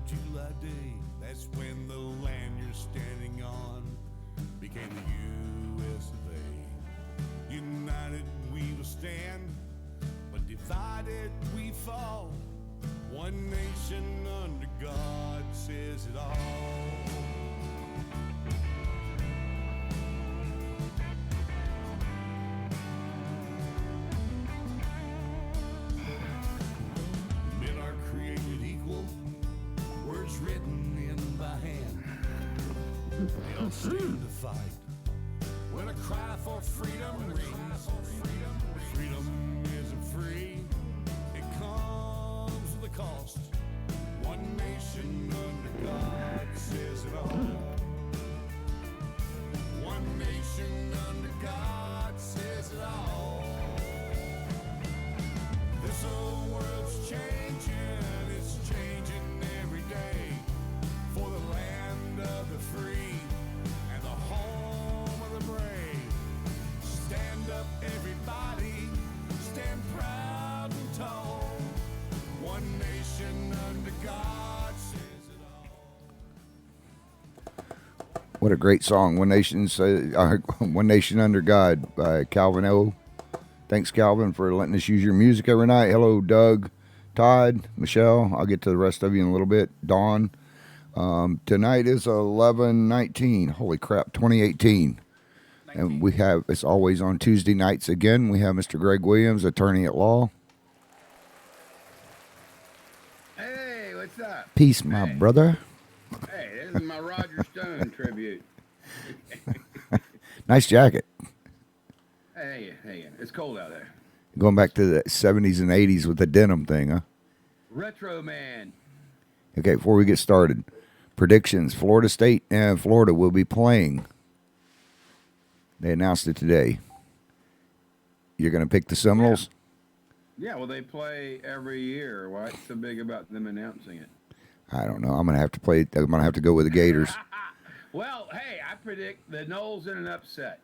July day, that's when the land you're standing on became the US of A. United we will stand, but divided we fall. One nation under God says it all. Men are created equal, words written in by hand. They'll stand to fight when a cry for freedom rings. Freedom isn't free, it comes with a cost. One nation under God says it all. One nation under God says it all. This old world's changing, it's changing every day. For the land of the free and the home of the brave. Stand up everybody, stand proud and tall. One nation under God says it all. What a great song, One Nation Under God by Calvin O. Thanks, Calvin, for letting us use your music every night. Hello, Doug, Todd, Michelle. I'll get to the rest of you in a little bit. Dawn. Tonight is 11/19. Holy crap, 2018. 19. And we have, it's always on Tuesday nights again, we have Mr. Greg Williams, attorney at law. Hey, what's up? Peace, my brother. Hey, this is my Roger Stone tribute. Nice jacket. Hey, it's cold out there. Going back to the 70s and 80s with the denim thing, huh? Retro man. Okay, before we get started, predictions. Florida State and Florida will be playing. They announced it today. You're going to pick the Seminoles? Yeah, well, they play every year. What's so big about them announcing it? I don't know. I'm going to have to play. I'm going to have to go with the Gators. Well, hey, I predict the Noles in an upset.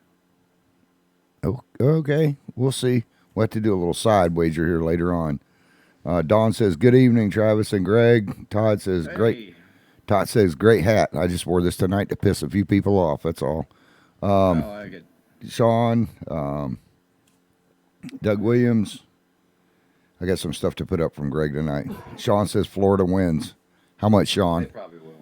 Oh, okay, we'll see. We'll have to do a little side wager here later on. Dawn says, good evening, Travis and Greg. Todd says, great. Todd says, great hat. I just wore this tonight to piss a few people off. That's all. I like it. Sean, Doug Williams. I got some stuff to put up from Greg tonight. Sean says Florida wins. How much, Sean? They probably will.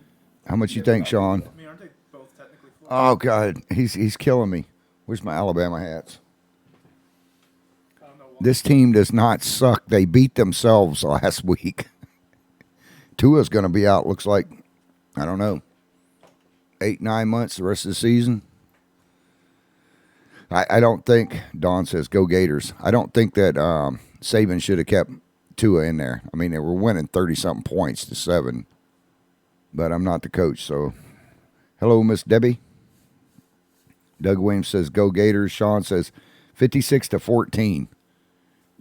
How much you think, Sean? I mean, aren't they both technically Florida? Oh, God. He's killing me. Where's my Alabama hats? I don't know why. This team does not suck. They beat themselves last week. Tua's going to be out, looks like, I don't know, 8-9 months, the rest of the season. I don't think, Don says, go Gators. I don't think that Saban should have kept Tua in there. I mean, they were winning 30-something points to 7. But I'm not the coach, so. Hello, Miss Debbie. Doug Williams says, go Gators. Sean says, 56-14.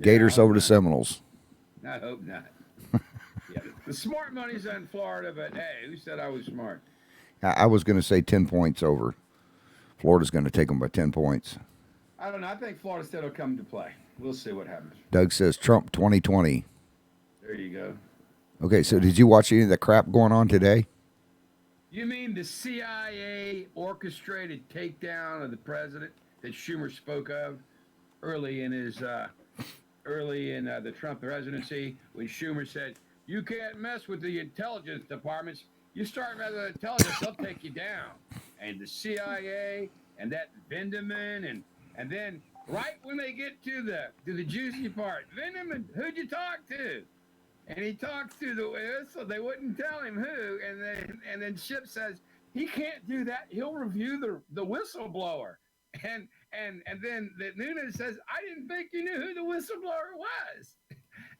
Gators over the Seminoles. I hope not. Yeah, the smart money's on Florida, but hey, who said I was smart? I was going to say 10 points over. Florida's going to take them by 10 points. I don't know. I think Florida State will come to play. We'll see what happens. Doug says Trump 2020. There you go. Okay, so did you watch any of the crap going on today? You mean the CIA orchestrated takedown of the president that Schumer spoke of early in his the Trump presidency, when Schumer said, "You can't mess with the intelligence departments. You start messing with intelligence, they'll take you down." And the CIA and that Vindeman and then right when they get to the juicy part, Vindeman, who'd you talk to? And he talks to the whistle. They wouldn't tell him who. And then Ship says he can't do that. He'll review the whistleblower. And then Nunes says, I didn't think you knew who the whistleblower was.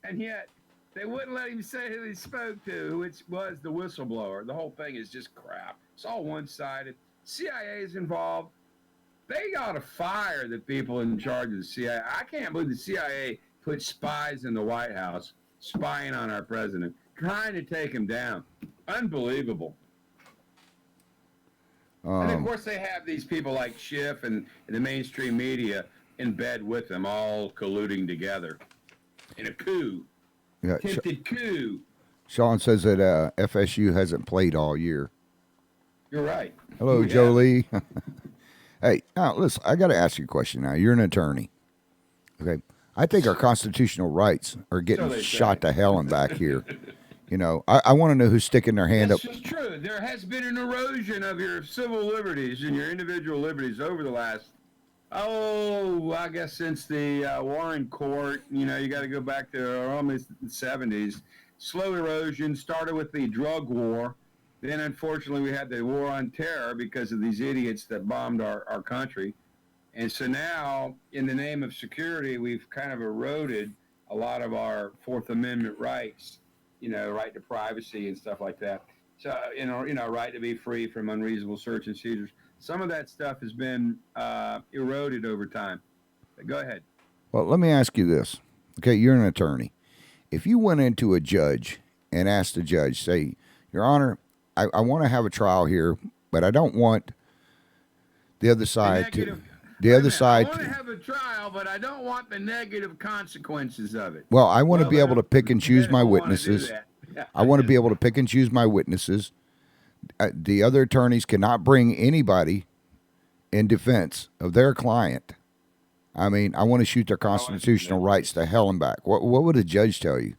And yet they wouldn't let him say who he spoke to, which was the whistleblower. The whole thing is just crap. It's all one-sided. CIA is involved. They got to fire the people in charge of the CIA. I can't believe the CIA put spies in the White House spying on our president, trying to take him down. Unbelievable. And of course, they have these people like Schiff and the mainstream media in bed with them, all colluding together in a coup. Yeah, Attempted coup. Sean says that FSU hasn't played all year. You're right. Hello, We Jolie. Hey, now listen, I got to ask you a question now. You're an attorney. Okay. I think our constitutional rights are getting they say. shot to hell and back here. You know, I want to know who's sticking their hand That's up. just true. There has been an erosion of your civil liberties and your individual liberties over the last, I guess since the Warren Court. You know, you got to go back to almost the 70s. Slow erosion started with the drug war. Then, unfortunately, we had the war on terror because of these idiots that bombed our country. And so now, in the name of security, we've kind of eroded a lot of our Fourth Amendment rights, you know, right to privacy and stuff like that. So, right to be free from unreasonable search and seizures. Some of that stuff has been eroded over time. But go ahead. Well, let me ask you this. Okay, you're an attorney. If you went into a judge and asked the judge, say, Your Honor, I want to have a trial here, but I don't want the other side to. The other side. I want to have a trial, but I don't want the negative consequences of it. Well, I want to be able to pick and choose my witnesses. I want to be able to pick and choose my witnesses. The other attorneys cannot bring anybody in defense of their client. I mean, I want to shoot their constitutional rights to hell and back. What would a judge tell you?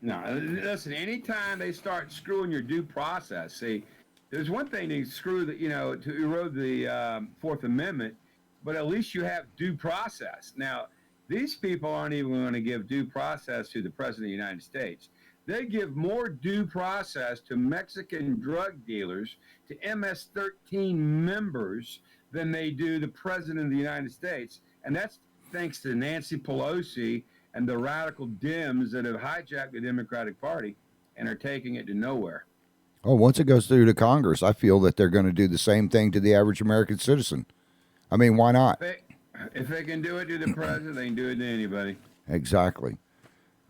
No, listen, anytime they start screwing your due process, see, there's one thing to screw to erode the Fourth Amendment, but at least you have due process. Now, these people aren't even going to give due process to the President of the United States. They give more due process to Mexican drug dealers, to MS-13 members, than they do the President of the United States. And that's thanks to Nancy Pelosi and the radical Dems that have hijacked the Democratic Party and are taking it to nowhere. Oh, once it goes through to Congress, I feel that they're going to do the same thing to the average American citizen. I mean, why not? If they can do it to the president, they can do it to anybody. Exactly.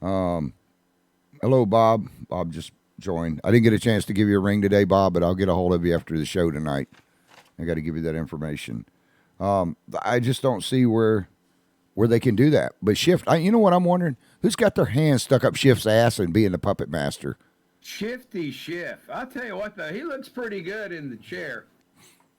Hello, Bob. Bob just joined. I didn't get a chance to give you a ring today, Bob, but I'll get a hold of you after the show tonight. I got to give you that information. I just don't see where they can do that. But Schiff, you know what I'm wondering? Who's got their hands stuck up Schiff's ass and being the puppet master? Shifty Schiff. I'll tell you what, though, he looks pretty good in the chair.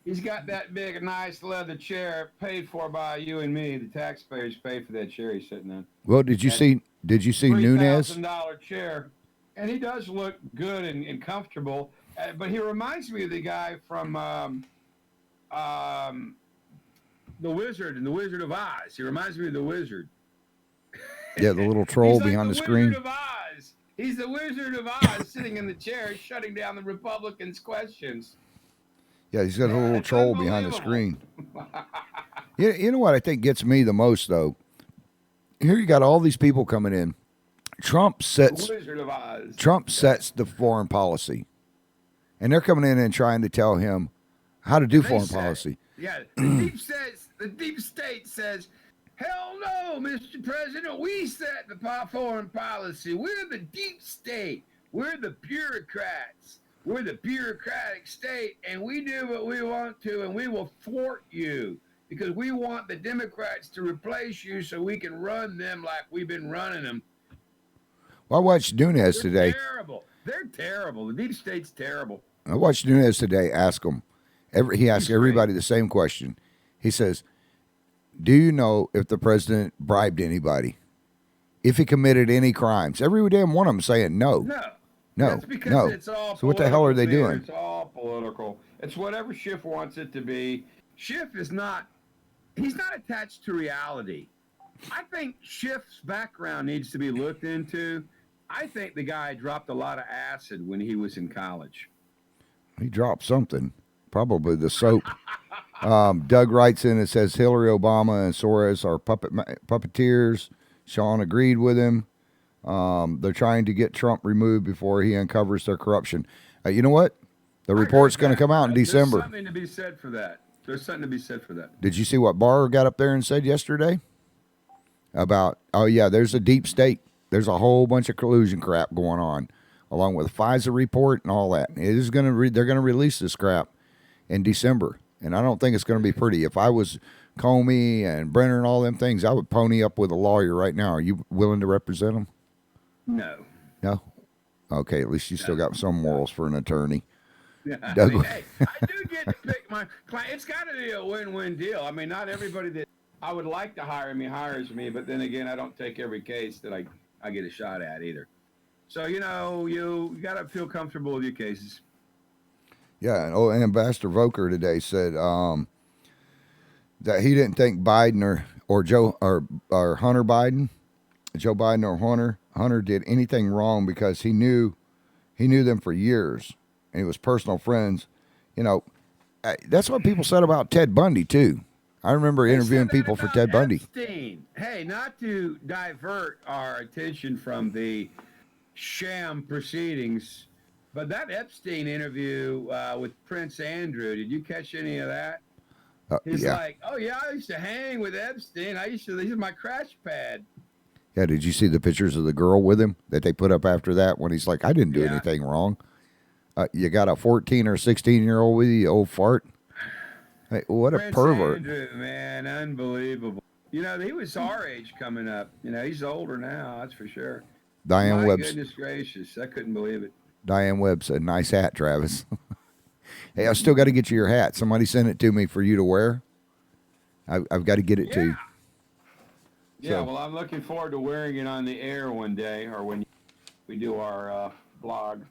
He's got that big, nice leather chair paid for by you and me. The taxpayers pay for that chair he's sitting in. Well, did you see Nunez? $3,000 chair, and he does look good and comfortable. But he reminds me of the guy from The Wizard and The Wizard of Oz. He reminds me of the Wizard. Yeah, the little troll behind the screen. Wizard of Oz. He's the Wizard of Oz sitting in the chair shutting down the Republicans' questions. Yeah, he's got a little troll behind the screen. You know what I think gets me the most, though? Here you got all these people coming in. Trump sets the foreign policy. And they're coming in and trying to tell him how to do foreign policy. Yeah, the deep state says, hell no, Mr. President, we set the foreign policy. We're the deep state. We're the bureaucrats. We're the bureaucratic state, and we do what we want to, and we will thwart you because we want the Democrats to replace you so we can run them like we've been running them. Well, I watched Nunez today. They're terrible. The deep state's terrible. I watched Nunez today ask him. He asked everybody the same question. He says, do you know if the president bribed anybody? If he committed any crimes? Every damn one of them saying no. No. That's because it's all so what the hell are they doing? It's all political. It's whatever Schiff wants it to be. Schiff he's not attached to reality. I think Schiff's background needs to be looked into. I think the guy dropped a lot of acid when he was in college. He dropped something. Probably the soap. Doug writes in and says Hillary, Obama, and Soros are puppeteers. Sean agreed with him. They're trying to get Trump removed before he uncovers their corruption. You know what? The report's going to come out in December. There's something to be said for that. Did you see what Barr got up there and said yesterday? About, there's a deep state. There's a whole bunch of collusion crap going on, along with FISA report and all that. They're going to release this crap in December, and I don't think it's going to be pretty. If I was Comey and Brenner and all them things, I would pony up with a lawyer right now. Are you willing to represent them? No. No? Okay, at least you still got some morals for an attorney. Yeah, I Doug- mean, hey, I do get to pick my client. It's got to be a win-win deal. I mean, not everybody that I would like to hire me hires me, but then again, I don't take every case that I get a shot at either. So, you got to feel comfortable with your cases. Yeah, and Ambassador Volker today said that he didn't think Biden or Joe or Hunter Biden, Joe Biden or Hunter did anything wrong because he knew them for years and he was personal friends. That's what people said about Ted Bundy too. I remember interviewing people for Ted Bundy. Epstein. Hey, not to divert our attention from the sham proceedings, but that Epstein interview with Prince Andrew, did you catch any of that? He's Yeah. like, oh yeah, I used to hang with Epstein. This is my crash pad. Yeah, did you see the pictures of the girl with him that they put up after that when he's like, I didn't do anything wrong. You got a 14 or 16-year-old with you, old fart. Hey, what Prince a pervert. Andrew, man, unbelievable. He was our age coming up. He's older now, that's for sure. Diane My Webb. goodness gracious, I couldn't believe it. Diane Webb said, nice hat, Travis. Hey, I still got to get you your hat. Somebody sent it to me for you to wear. I've got to get it to you. Yeah, well, I'm looking forward to wearing it on the air one day or when we do our blog.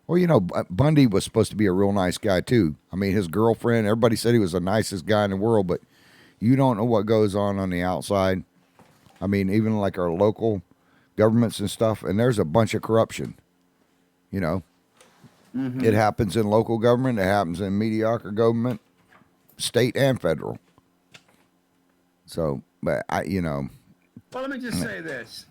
Well, Bundy was supposed to be a real nice guy, too. I mean, his girlfriend, everybody said he was the nicest guy in the world, but you don't know what goes on the outside. I mean, even like our local governments and stuff, and there's a bunch of corruption, Mm-hmm. It happens in local government. It happens in mediocre government, state and federal. So, but Well, let me just say this.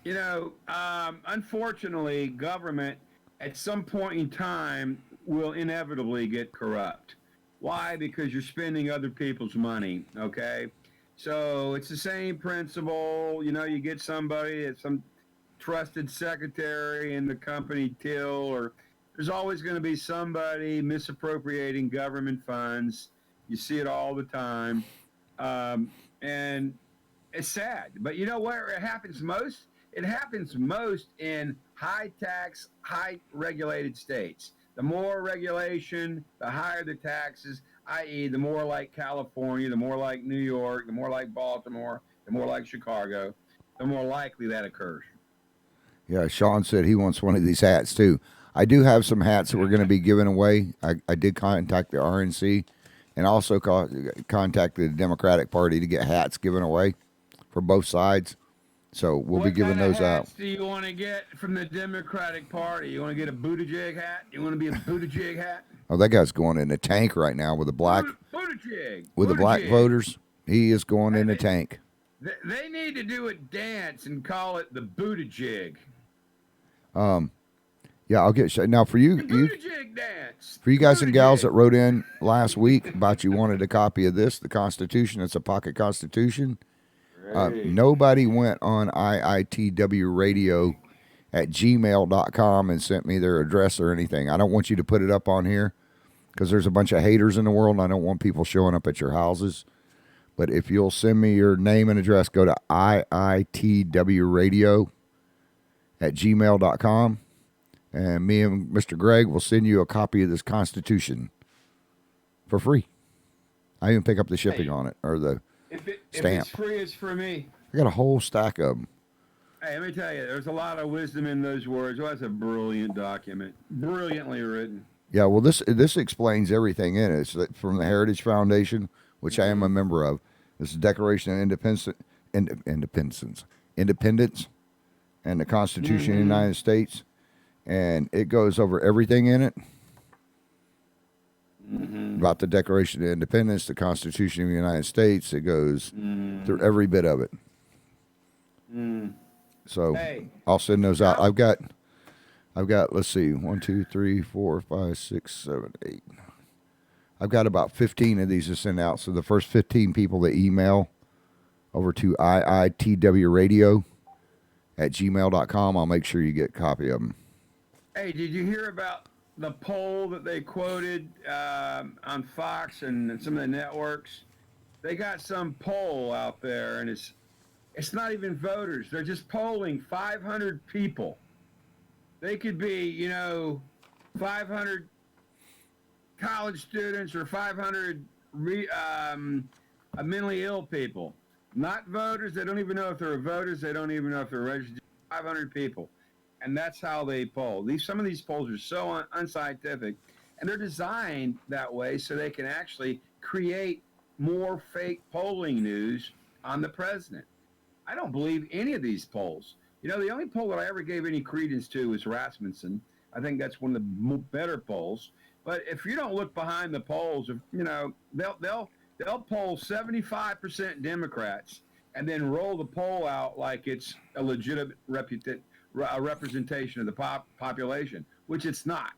Unfortunately, government at some point in time will inevitably get corrupt. Why? Because you're spending other people's money, okay? So it's the same principle. You get somebody that's some trusted secretary in the company till, or there's always going to be somebody misappropriating government funds. You see it all the time. And it's sad. But you know where it happens most? It happens most in high tax, high regulated states. The more regulation, the higher the taxes, i.e. the more like California, the more like New York, the more like Baltimore, the more like Chicago, the more likely that occurs. Yeah, Sean said he wants one of these hats, too. I do have some hats that we're going to be giving away. I did contact the RNC and also contacted the Democratic Party to get hats given away for both sides. So we'll be giving those out. What hats do you want to get from the Democratic Party? You want to get a Buttigieg hat? You want to be a Buttigieg hat? Oh, that guy's going in a tank right now with the black Buttigieg. With the black voters. He is going in a tank. They need to do a dance and call it the Buttigieg. Yeah, I'll get now for you. For you guys and gals that wrote in last week about you wanted a copy of this, the Constitution. It's a pocket Constitution. Nobody went on IITW Radio at gmail.com and sent me their address or anything. I don't want you to put it up on here because there's a bunch of haters in the world, and I don't want people showing up at your houses. But if you'll send me your name and address, go to IITW Radio at gmail.com. And me and Mr. Greg will send you a copy of this Constitution for free. I even pick up the shipping on it, or the stamp. If it's free, it's for me. I got a whole stack of them. Hey, let me tell you, there's a lot of wisdom in those words. Well, that's a brilliant document. Brilliantly written. Yeah, well, this explains everything in it. It's from the Heritage Foundation, which I am a member of. This is Declaration of Independence, and the Constitution of the United States. And it goes over everything in it about the Declaration of Independence, the Constitution of the United States. It goes through every bit of it. So I'll send those out. I've got, let's see, 1, 2, 3, 4, 5, 6, 7, 8. I've got about 15 of these to send out. So the first 15 people that email over to IITW Radio at gmail.com, I'll make sure you get a copy of them. Hey, did you hear about the poll that they quoted on Fox and some of the networks? They got some poll out there, and it's not even voters. They're just polling 500 people. They could be, 500 college students or 500 mentally ill people, not voters. They don't even know if they're voters. They don't even know if they're registered. 500 people, and that's how they poll. Some of these polls are so unscientific, and they're designed that way so they can actually create more fake polling news on the president. I don't believe any of these polls. The only poll that I ever gave any credence to was Rasmussen. I think that's one of the better polls. But if you don't look behind the polls, they'll poll 75% Democrats and then roll the poll out like it's a legitimate representation of the population, which it's not.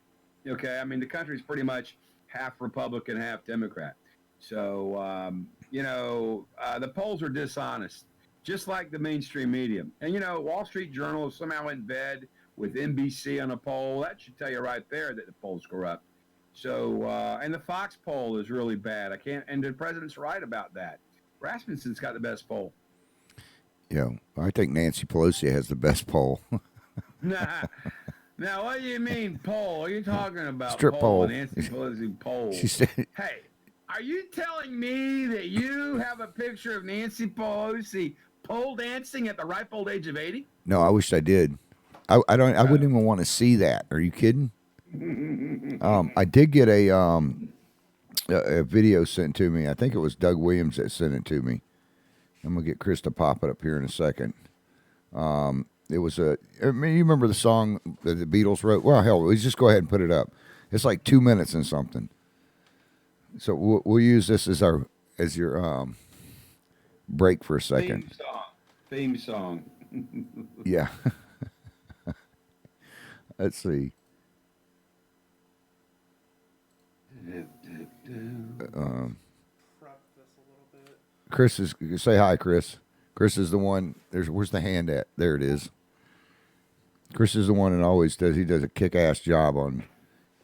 Okay, I mean the country's pretty much half Republican, half Democrat. So the polls are dishonest, just like the mainstream media. And Wall Street Journal is somehow in bed with NBC on a poll. That should tell you right there that the poll's corrupt. So and the Fox poll is really bad. And the president's right about that. Rasmussen's got the best poll. I think Nancy Pelosi has the best poll. Nah. Now, what do you mean poll? What are you talking about? Strip poll. Nancy Pelosi poll. She said, hey, are you telling me that you have a picture of Nancy Pelosi pole dancing at the ripe old age of 80? No, I wish I did. I wouldn't even want to see that. Are you kidding? I did get a video sent to me. I think it was Doug Williams that sent it to me. I'm gonna get Chris to pop it up here in a second. It was you remember the song that the Beatles wrote? Well, hell, let's just go ahead and put it up. It's like 2 minutes and something. So we'll use this as your break for a second. Theme song. Yeah. Let's see. Chris is say hi, Chris. Chris is the one. Where's the hand at? There it is. Chris is the one that always does. He does a kick-ass job on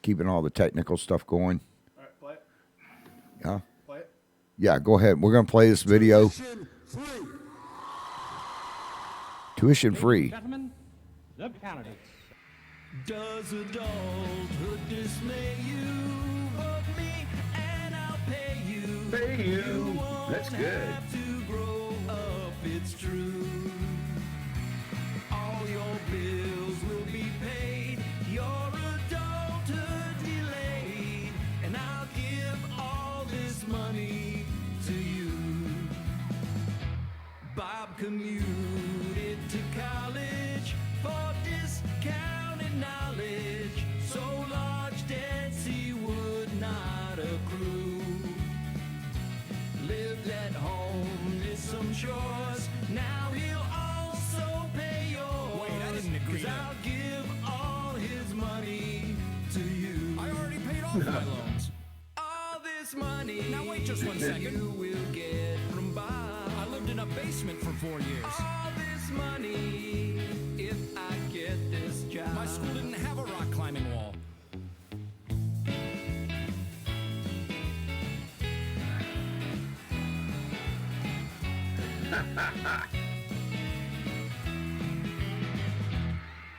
keeping all the technical stuff going. All right, play it. Huh? Play it. Yeah, go ahead. We're gonna play this video. Tuition free. Gentlemen, the candidates. Does adulthood dismay you? Vote me and I'll pay you. Pay you. That's good. Have to grow up, it's true. All your bills will be paid. Your adulthood delayed. And I'll give all this money to you. Bob commuted to college for discounted knowledge. So large debts he would not accrue. Lived at home, did some chores. Now he'll also pay yours. Wait, I didn't agree 'Cause to- I'll give all his money to you. I already paid off my loans. All this money. Now wait just 1 second. You will get from Bob. I lived in a basement for 4 years. All this money if I get this job. My school didn't have a rock climbing wall.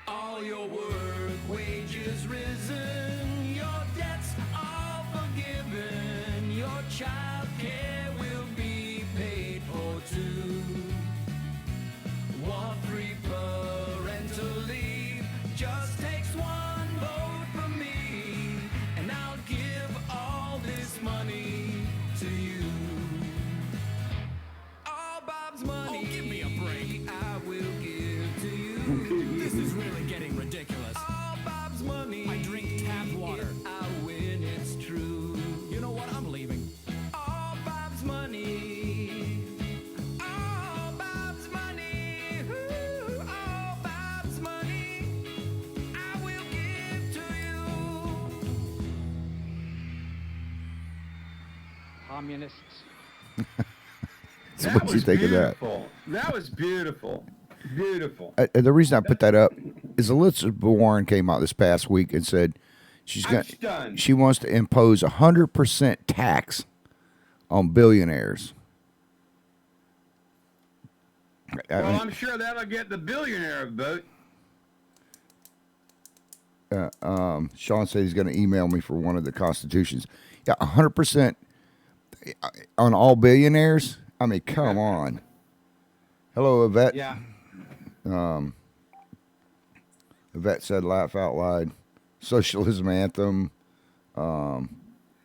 All your work wages risen, your debts all forgiven, your child care will be paid for too. Want free parental leave, just takes one vote for me, and I'll give all this money to you. All Bob's money. Oh, give me a break. I will give to you. This is really getting ridiculous. All Bob's money. I drink tap water. If I win, it's true. You know what? I'm leaving. All Bob's money. All Bob's money. Ooh, all Bob's money. I will give to you. Communists. So what you think of that? That was beautiful. Beautiful. The reason I put that up is Elizabeth Warren came out this past week and said I'm stunned. she wants to impose 100% tax on billionaires. Well, I'm sure that'll get the billionaire vote. Sean said he's going to email me for one of the constitutions. Yeah, 100% on all billionaires. I mean, come on. Hello, Yvette. Yeah. Yvette said, "Laugh out loud." Socialism anthem. I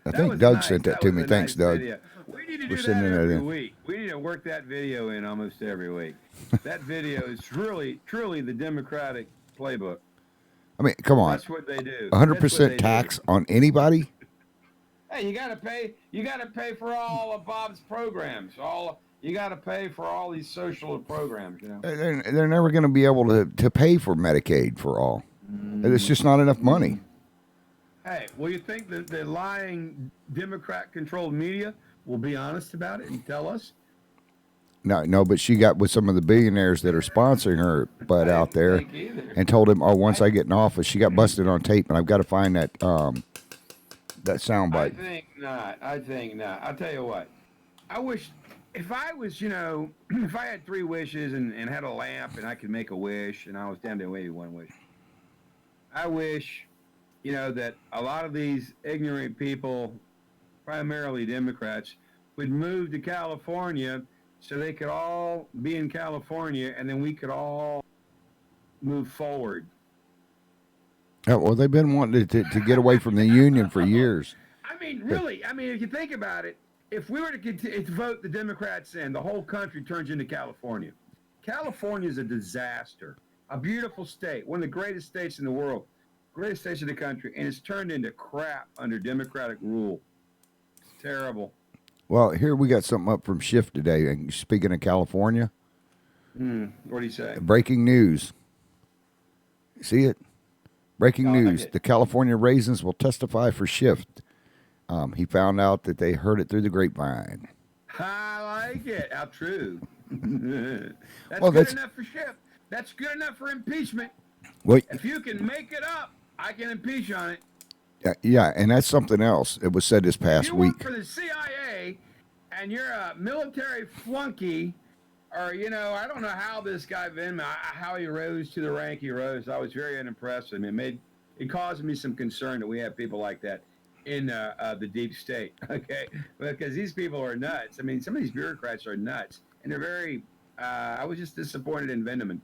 That think was Doug nice. sent that to was me. a Thanks, nice Doug. video. We need to We're do sending that that every in. week. We need to work that video in almost every week. That video is really, truly the Democratic playbook. I mean, come on. That's what they do. 100% tax on anybody? Hey, you gotta pay. You gotta pay for all of Bob's programs. You gotta pay for all these social programs. You know. They're never going to be able to pay for Medicaid for all. It's just not enough money. Hey, well, you think that the lying Democrat-controlled media will be honest about it and tell us? No, but she got with some of the billionaires that are sponsoring her butt out there think either. and told him, "Oh, once I get in office," she got busted on tape, and I've got to find that soundbite. I think not. I'll tell you what. I wish if I was, if I had 3 wishes and had a lamp and I could make a wish and I was down to maybe 1 wish. I wish, that a lot of these ignorant people, primarily Democrats, would move to California so they could all be in California and then we could all move forward. Oh, well, they've been wanting to get away from the union for years. I mean, really, if you think about it, if we were to vote the Democrats in, the whole country turns into California. California is a disaster. A beautiful state, one of the greatest states in the world, greatest states in the country, and it's turned into crap under Democratic rule. It's terrible. Well, here we got something up from Shift today. And speaking of California, What do you say? breaking news. See it? Breaking No, I news. like it. The California Raisins will testify for Shift. He found out that they heard it through the grapevine. I like it. How true. That's Well, good that's- enough for Schiff. That's good enough for impeachment. Well, If you can make it up, I can impeach on it. yeah, and that's something else. It was said this past You week. work for the CIA and you're a military flunky, or I don't know how this guy how he rose to the rank he rose. I was very unimpressed with him. It caused me some concern that we have people like that in the deep state. Okay, because these people are nuts. I mean, some of these bureaucrats are nuts, and they're very. I was just disappointed in Vendeman.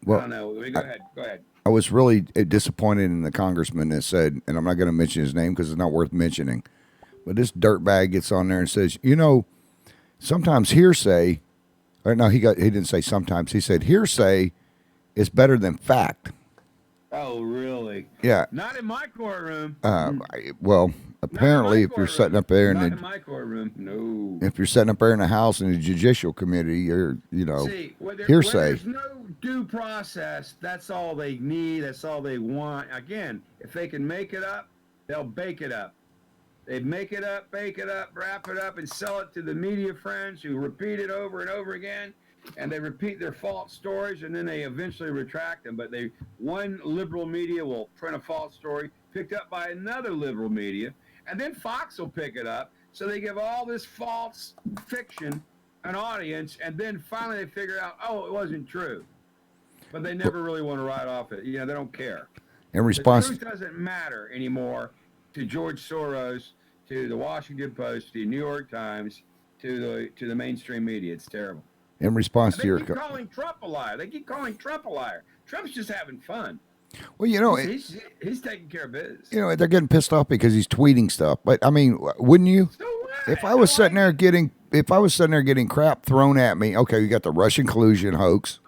Well, I don't know. Go ahead. Go ahead. I was really disappointed in the congressman that said, and I'm not going to mention his name because it's not worth mentioning, but this dirtbag gets on there and says, sometimes hearsay, or no, he didn't say sometimes. He said hearsay is better than fact. Oh, really? Yeah. Not in my courtroom. Well, apparently, if you're courtroom. sitting up there Not in my courtroom. No. if you're sitting up there in the House in the Judicial Committee, you're See, where hearsay. there's no due process, that's all they need, that's all they want. Again, if they can make it up, they'll bake it up. They make it up, bake it up, wrap it up, and sell it to the media friends who repeat it over and over again. And they repeat their false stories, and then they eventually retract them. But one liberal media will print a false story, picked up by another liberal media, and then Fox will pick it up. So they give all this false fiction an audience, and then finally they figure out, it wasn't true. But they never really want to write off it. They don't care. In response, The truth doesn't matter anymore to George Soros, to the Washington Post, to the New York Times, to the mainstream media. It's terrible. in response They to your, keep calling Trump a liar. They keep calling Trump a liar. Trump's just having fun. well, He's taking care of business. they're getting pissed off because he's tweeting stuff. But I mean, wouldn't you? So what? If I was sitting there getting crap thrown at me, okay, you got the Russian collusion hoax,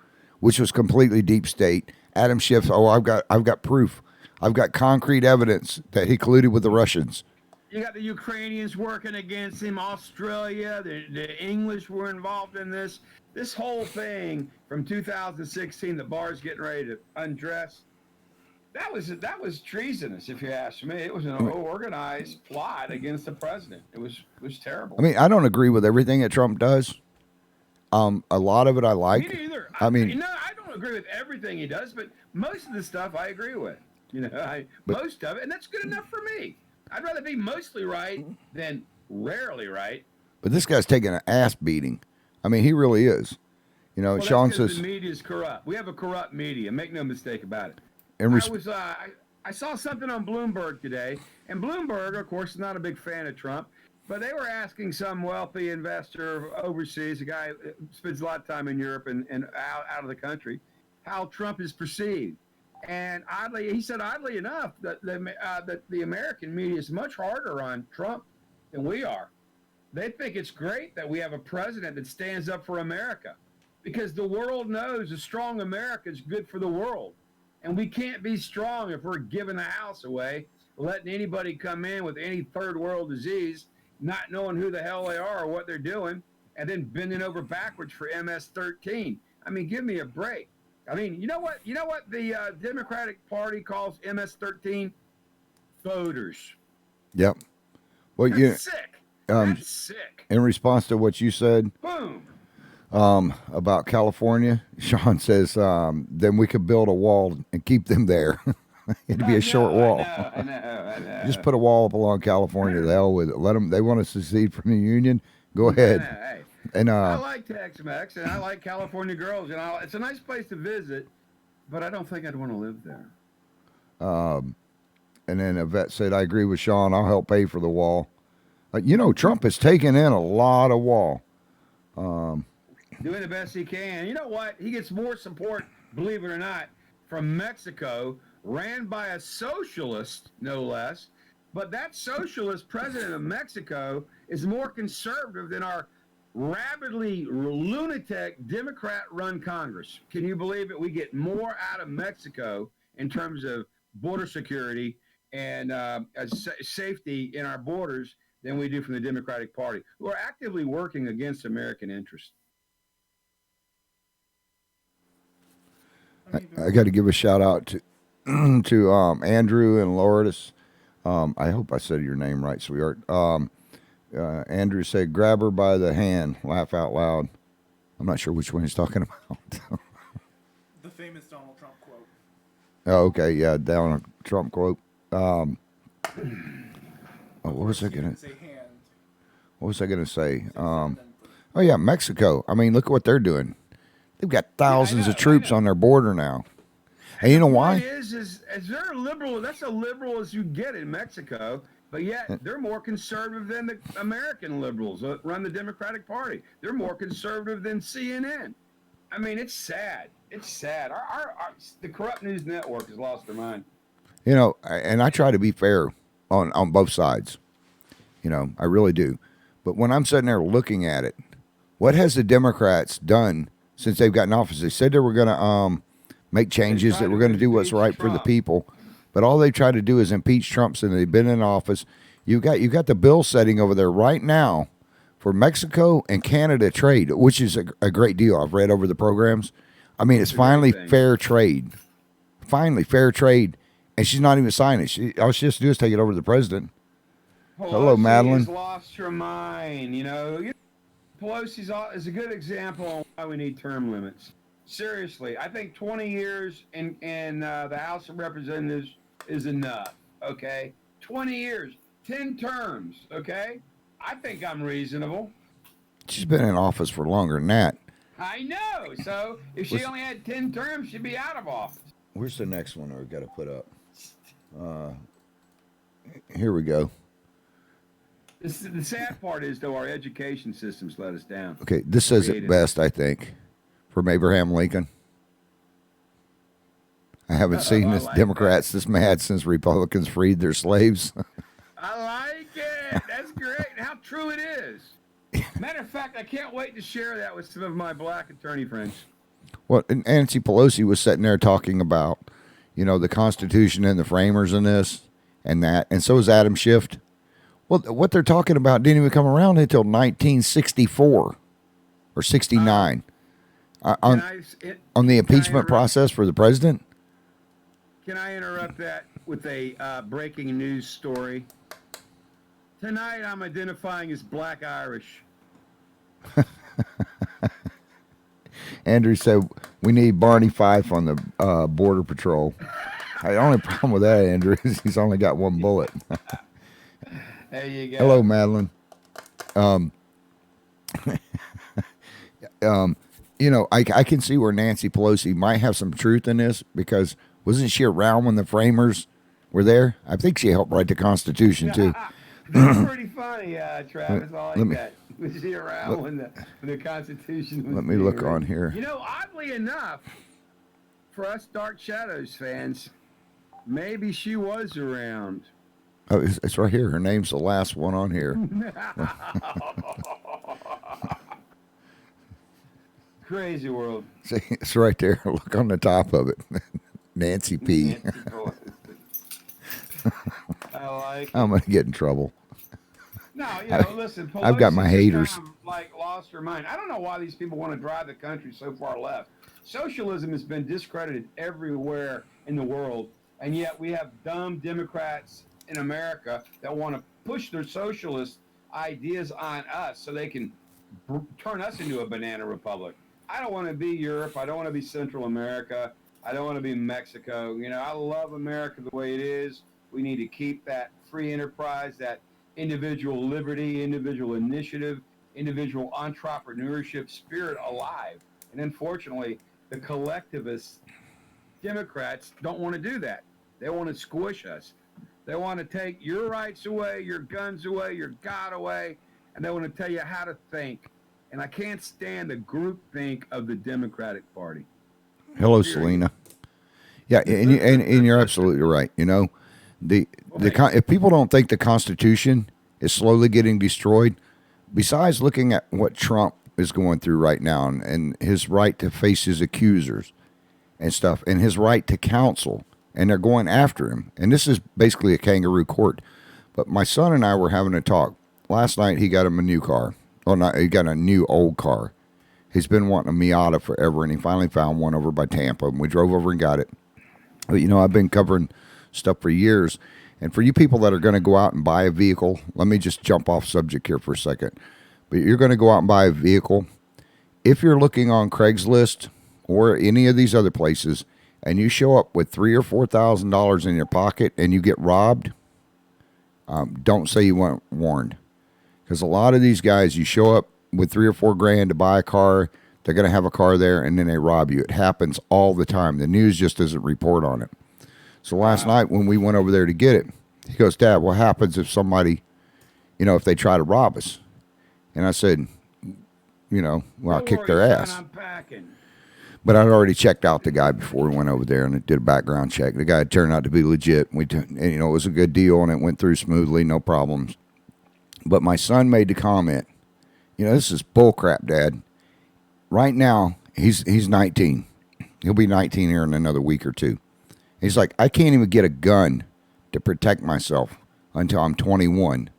which was completely deep state. Adam Schiff, I've got proof. I've got concrete evidence that he colluded with the Russians. You got the Ukrainians working against him, Australia, the English were involved in this. This whole thing from 2016, the Barr's getting ready to undress. That was treasonous, if you ask me. It was an organized plot against the president. It was terrible. I mean, I don't agree with everything that Trump does. A lot of it I like. Me neither. I mean, I don't agree with everything he does, but most of the stuff I agree with. Most of it, and that's good enough for me. I'd rather be mostly right than rarely right. but this guy's taking an ass beating. I mean, he really is. Well, Sean that's 'cause says, the media is corrupt. We have a corrupt media. Make no mistake about it. in I res- was I I saw something on Bloomberg today, and Bloomberg, of course, is not a big fan of Trump, but they were asking some wealthy investor overseas, a guy who spends a lot of time in Europe and out of the country, how Trump is perceived. And he said, oddly enough, that the American media is much harder on Trump than we are. They think it's great that we have a president that stands up for America, because the world knows a strong America is good for the world. And we can't be strong if we're giving the house away, letting anybody come in with any third world disease, not knowing who the hell they are or what they're doing, and then bending over backwards for MS-13. I mean, give me a break. I mean, you know what the Democratic Party calls MS-13? Voters. Yep. Well, That's sick. That's sick. In response to what you said, Boom. about California, Sean says, then we could build a wall and keep them there. It'd be a short wall. I know. Just put a wall up along California. The hell with it. Let them. They want to secede from the union. Go ahead. Hey, And I like Tex-Mex, and I like California girls, and it's a nice place to visit, but I don't think I'd want to live there. and then Yvette said, I agree with Sean. I'll help pay for the wall. Trump has taken in a lot of wall. Doing the best he can. You know what? He gets more support, believe it or not, from Mexico, ran by a socialist, no less. But that socialist president of Mexico is more conservative than our rabidly lunatic Democrat-run Congress. Can you believe it? We get more out of Mexico in terms of border security and safety in our borders than we do from the Democratic Party, who are actively working against American interests. I got to give a shout out to to Andrew and Lourdes. I hope I said your name right, sweetheart. Andrew said, grab her by the hand, laugh out loud. I'm not sure which one he's talking about. The famous Donald Trump quote. Oh, okay, yeah, down a Trump quote. What was I gonna Say hand. What was I gonna say? Oh yeah, Mexico. I mean, look at what they're doing. They've got thousands of troops on their border now. And you know why? Is they're liberal. That's as liberal as you get in Mexico, but yet they're more conservative than the American liberals that run the Democratic Party. They're more conservative than CNN. I mean, it's sad. It's sad. The corrupt news network has lost their mind. And I try to be fair on both sides. I really do. But when I'm sitting there looking at it, what has the Democrats done since they've gotten office? They said they were going to make changes, that we're going to do what's right for the people. But all they try to do is impeach Trump since they've been in office. You got the bill setting over there right now for Mexico and Canada trade, which is a great deal. I've read over the programs. I mean, it's finally fair trade. Finally, fair trade. And she's not even signing it. All she has to do is take it over to the president. Hello, Madeline. Has lost her mind. Pelosi is a good example on why we need term limits. Seriously, I think 20 years in the House of Representatives is enough, okay? 20 years, 10 terms, okay? I think I'm reasonable. She's been in office for longer than that. I know. So if she only had 10 terms, she'd be out of office. Where's the next one we've got to put up? Here we go. The sad part is, though, our education system's let us down. Okay, this says it best, I think, from Abraham Lincoln. I haven't seen Democrats this mad since Republicans freed their slaves. I like it. That's great. How true it is. Matter of fact, I can't wait to share that with some of my black attorney friends. Well, and Nancy Pelosi was sitting there talking about, the Constitution and the framers and this and that, and so is Adam Schiff. Well, what they're talking about didn't even come around until 1964 or 69 on the impeachment process for the president. Can I interrupt that with a breaking news story? Tonight, I'm identifying as Black Irish. Andrew said we need Barney Fife on the Border Patrol. The only problem with that, Andrew, is he's only got one bullet. There you go. Hello, Madeline. I can see where Nancy Pelosi might have some truth in this, because wasn't she around when the framers were there. I think she helped write the Constitution too. That's pretty funny, Travis. I like let me- that. Was she around when the Constitution was Let me being look written? on here. You know, oddly enough, for us Dark Shadows fans, maybe she was around. Oh, it's right here. Her name's the last one on here. Crazy world. See, it's right there. Look on the top of it. Nancy P. Nancy Pelosi. I like it. I'm gonna get in trouble. No, you know, listen, I've got my Pelosi's just haters. kind of, like lost her mind. I don't know why these people want to drive the country so far left. Socialism has been discredited everywhere in the world, and yet we have dumb Democrats in America that want to push their socialist ideas on us so they can turn us into a banana republic. I don't want to be Europe. I don't want to be Central America. I don't want to be Mexico. You know, I love America the way it is. We need to keep that free enterprise, that individual liberty, individual initiative, individual entrepreneurship spirit alive. And unfortunately, the collectivist Democrats don't want to do that. They want to squish us. They want to take your rights away, your guns away, your God away, and they want to tell you how to think. And I can't stand the groupthink of the Democratic Party. Hello, Selena. Yeah, and you're absolutely right. You know, if people don't think the Constitution is slowly getting destroyed, besides looking at what Trump is going through right now and his right to face his accusers and stuff, and his right to counsel, and they're going after him. And this is basically a kangaroo court. But my son and I were having a talk. Last night he got him a new car. Well, not, he got a new old car. He's been wanting a Miata forever, and he finally found one over by Tampa, and we drove over and got it. But, you know, I've been covering stuff for years. And for you people that are going to go out and buy a vehicle, let me just jump off subject here for a second. But you're going to go out and buy a vehicle. If you're looking on Craigslist or any of these other places, and you show up with $3,000 or $4,000 in your pocket and you get robbed, don't say you weren't warned. Because a lot of these guys, you show up with $3,000 or $4,000 to buy a car, they're going to have a car there, and then they rob you. It happens all the time. The news just doesn't report on it. So last night when we went over there to get it, he goes, Dad, what happens if somebody, you know, if they try to rob us? And I said, you know, well, I'll kick their ass. I'm packing. But I'd already checked out the guy before we went over there and did a background check. The guy turned out to be legit. And, you know, it was a good deal, and it went through smoothly, no problems. But my son made the comment, you know, this is bullcrap, Dad. Right now, he's 19. He'll be 19 here in another week or two. He's like, I can't even get a gun to protect myself until I'm 21.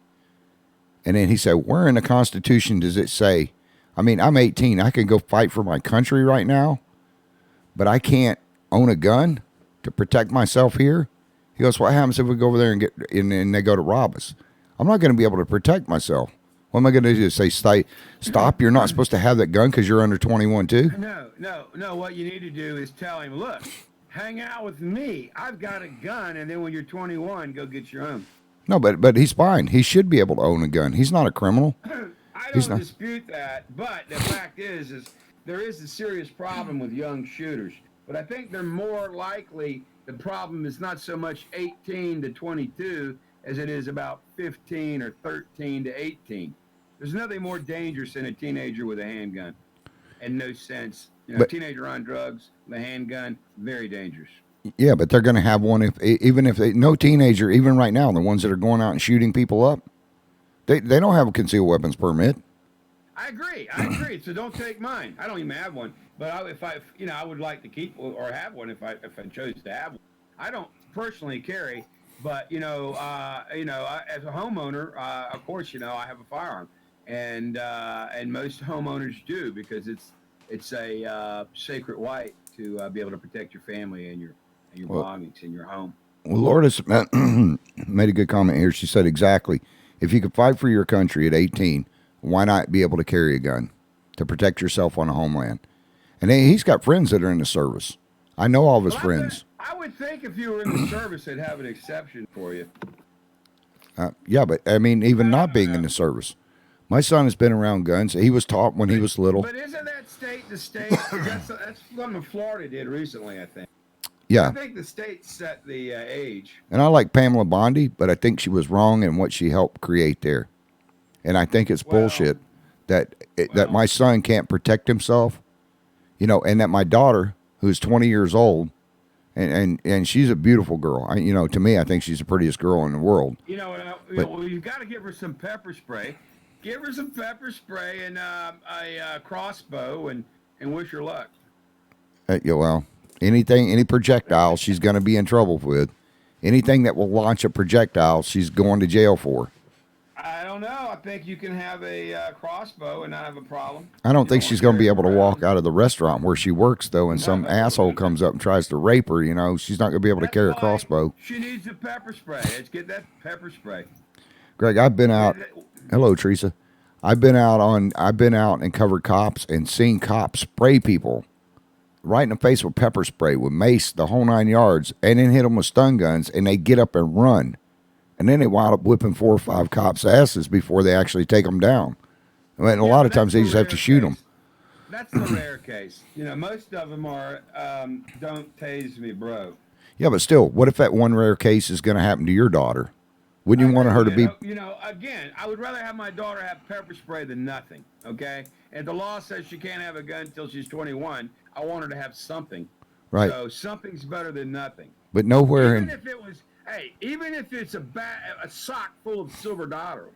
And then he said, where in the Constitution does it say, I mean, I'm 18. I can go fight for my country right now, but I can't own a gun to protect myself here? He goes, what happens if we go over there and they go to rob us? I'm not going to be able to protect myself. What am I going to do? Say, stop, you're not supposed to have that gun because you're under 21 too? No. What you need to do is tell him, look, hang out with me. I've got a gun, and then when you're 21, go get your own. No, but he's fine. He should be able to own a gun. He's not a criminal. I don't dispute that, but the fact is there is a serious problem with young shooters. But I think they're more likely, the problem is not so much 18 to 22 as it is about 15 or 13 to 18. There's nothing more dangerous than a teenager with a handgun and no sense. You know, a teenager on drugs, with a handgun, very dangerous. Yeah, but they're going to have one even if no teenager, even right now, the ones that are going out and shooting people up, they don't have a concealed weapons permit. I agree. So don't take mine. I don't even have one. But I would like to keep or have one if I chose to have one. I don't personally carry, but as a homeowner, of course, I have a firearm, and most homeowners do because it's a sacred right to be able to protect your family and your belongings in your home. Well, Lourdes made a good comment here. She said exactly, if you could fight for your country at 18, why not be able to carry a gun to protect yourself on a homeland? And he's got friends that are in the service. I know all of his friends. I would think if you were in the service, they'd have an exception for you. Yeah, but I mean, even not being in the service. My son has been around guns. He was taught when he was little. But isn't that state to state? That's something Florida did recently, I think. Yeah. I think the state set the age. And I like Pamela Bondi, but I think she was wrong in what she helped create there. And I think it's Well, bullshit that my son can't protect himself, and that my daughter, who's 20 years old, and she's a beautiful girl. To me, I think she's the prettiest girl in the world. Well, you've got to give her some pepper spray. Give her some pepper spray and a crossbow and wish her luck. Any projectile she's going to be in trouble with. Anything that will launch a projectile, she's going to jail for. I don't know. I think you can have a crossbow and not have a problem. I don't think she's going to be able to walk out of the restaurant where she works, though, and some asshole comes up and tries to rape her. She's not going to be able to carry a crossbow. She needs a pepper spray. Let's get that pepper spray. Greg, I've been out. Hello, Teresa. I've been out and covered cops and seen cops spray people right in the face with pepper spray, with mace, the whole 9 yards, and then hit them with stun guns, and they get up and run. And then they wind up whipping 4 or 5 cops' asses before they actually take them down. A lot of times they just have to shoot them. That's the rare case. Most of them are, don't tase me, bro. Yeah, but still, what if that one rare case is going to happen to your daughter? Wouldn't you want her to be... Again, I would rather have my daughter have pepper spray than nothing, okay? And the law says she can't have a gun until she's 21. I want her to have something. Right. So something's better than nothing. But nowhere even if it's a sock full of silver dollars,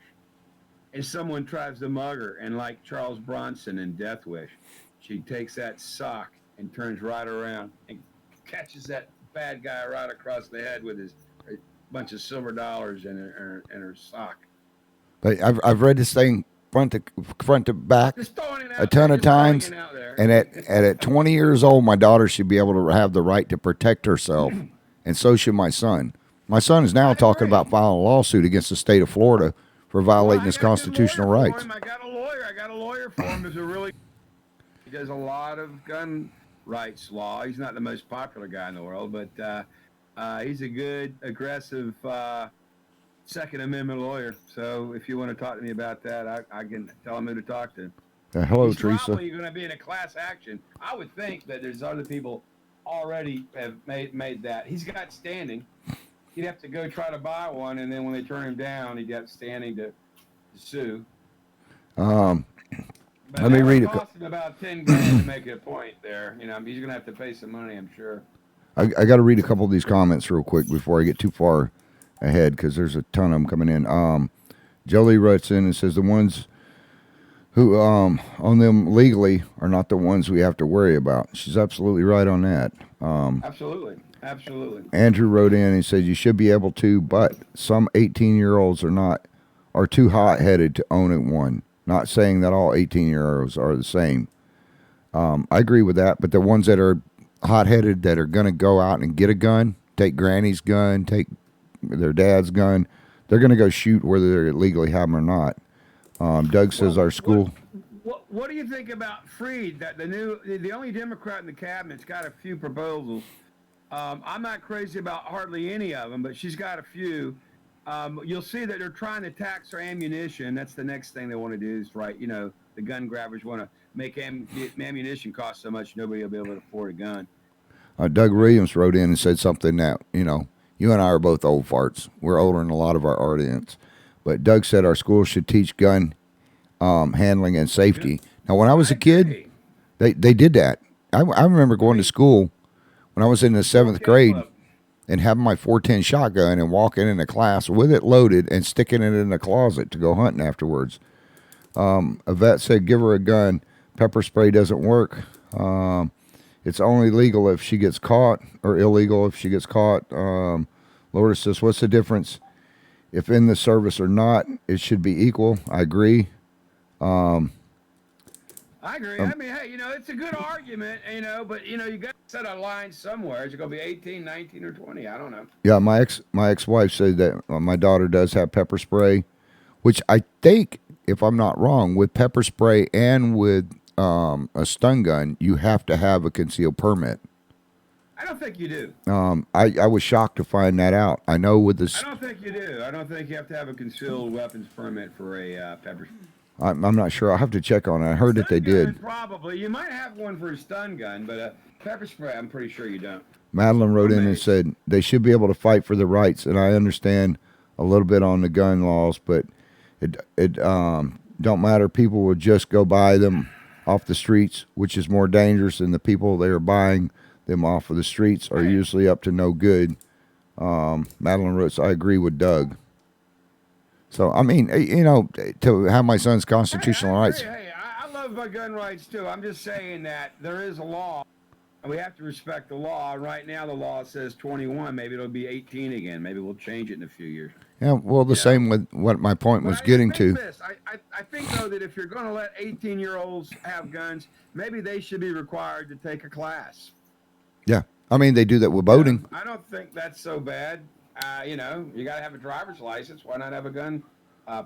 and someone tries to mug her, and like Charles Bronson in Death Wish, she takes that sock and turns right around and catches that bad guy right across the head with his bunch of silver dollars in her sock. But I've read this thing front to back a ton of times, and at 20 years old, my daughter should be able to have the right to protect herself, and so should my son. My son is now talking about filing a lawsuit against the state of Florida for violating his constitutional rights. I got a lawyer for him. He does a lot of gun rights law. He's not the most popular guy in the world, but he's a good, aggressive Second Amendment lawyer. So if you want to talk to me about that, I can tell him who to talk to. Hello, He's Teresa. Probably going to be in a class action. I would think that there's other people already have made that. He's got standing. He'd have to go try to buy one, and then when they turn him down, he'd got standing to sue. Let me read it. Cost him about $10,000 to make a point there. He's going to have to pay some money, I'm sure. I got to read a couple of these comments real quick before I get too far ahead, because there's a ton of them coming in. Jolie writes in and says the ones who own them legally are not the ones we have to worry about. She's absolutely right on that. Absolutely. Andrew wrote in and said you should be able to, but some 18-year-olds are too hot-headed to own it one. Not saying that all 18-year-olds are the same. I agree with that, but the ones that are hot-headed, that are going to go out and get a gun, take granny's gun, take their dad's gun, they're going to go shoot whether they legally have them or not. Doug says our school... What do you think about Freed? That the only Democrat in the cabinet's got a few proposals. I'm not crazy about hardly any of them, but she's got a few. You'll see that they're trying to tax her ammunition. That's the next thing they want to do is, right, the gun grabbers want to make ammunition cost so much nobody will be able to afford a gun. Doug Williams wrote in and said something that, you and I are both old farts. We're older than a lot of our audience. But Doug said our schools should teach gun handling and safety. Now, when I was a kid, they did that. I remember going to school when I was in the 7th grade and having my 410 shotgun and walking into class with it loaded and sticking it in the closet to go hunting afterwards. A vet said, give her a gun. Pepper spray doesn't work. It's only legal if she gets caught, or illegal if she gets caught. Lourdes says, what's the difference if in the service or not? It should be equal. I agree. I agree. I mean, hey, it's a good argument, but, you got to set a line somewhere. Is it going to be 18, 19, or 20? I don't know. Yeah, my ex-wife said that my daughter does have pepper spray, which I think, if I'm not wrong, with pepper spray and with a stun gun, you have to have a concealed permit. I don't think you do. I was shocked to find that out. I know with this... I don't think you do. I don't think you have to have a concealed weapons permit for a pepper spray. I'm not sure. I'll have to check on it. I heard that they did. Probably. You might have one for a stun gun, but a pepper spray, I'm pretty sure you don't. Madeline wrote in and said they should be able to fight for their rights, and I understand a little bit on the gun laws, but it don't matter. People will just go buy them off the streets, which is more dangerous than the people they are buying them off of the streets are usually up to no good. Madeline wrote, I agree with Doug. So, I mean, you know, to have my son's constitutional rights. Hey, I love my gun rights, too. I'm just saying that there is a law, and we have to respect the law. Right now, the law says 21. Maybe it'll be 18 again. Maybe we'll change it in a few years. Yeah, well, the same with what my point was getting to. I think, though, that if you're going to let 18-year-olds have guns, maybe they should be required to take a class. Yeah. I mean, they do that with boating. I don't think that's so bad. You know, you got to have a driver's license. Why not have a gun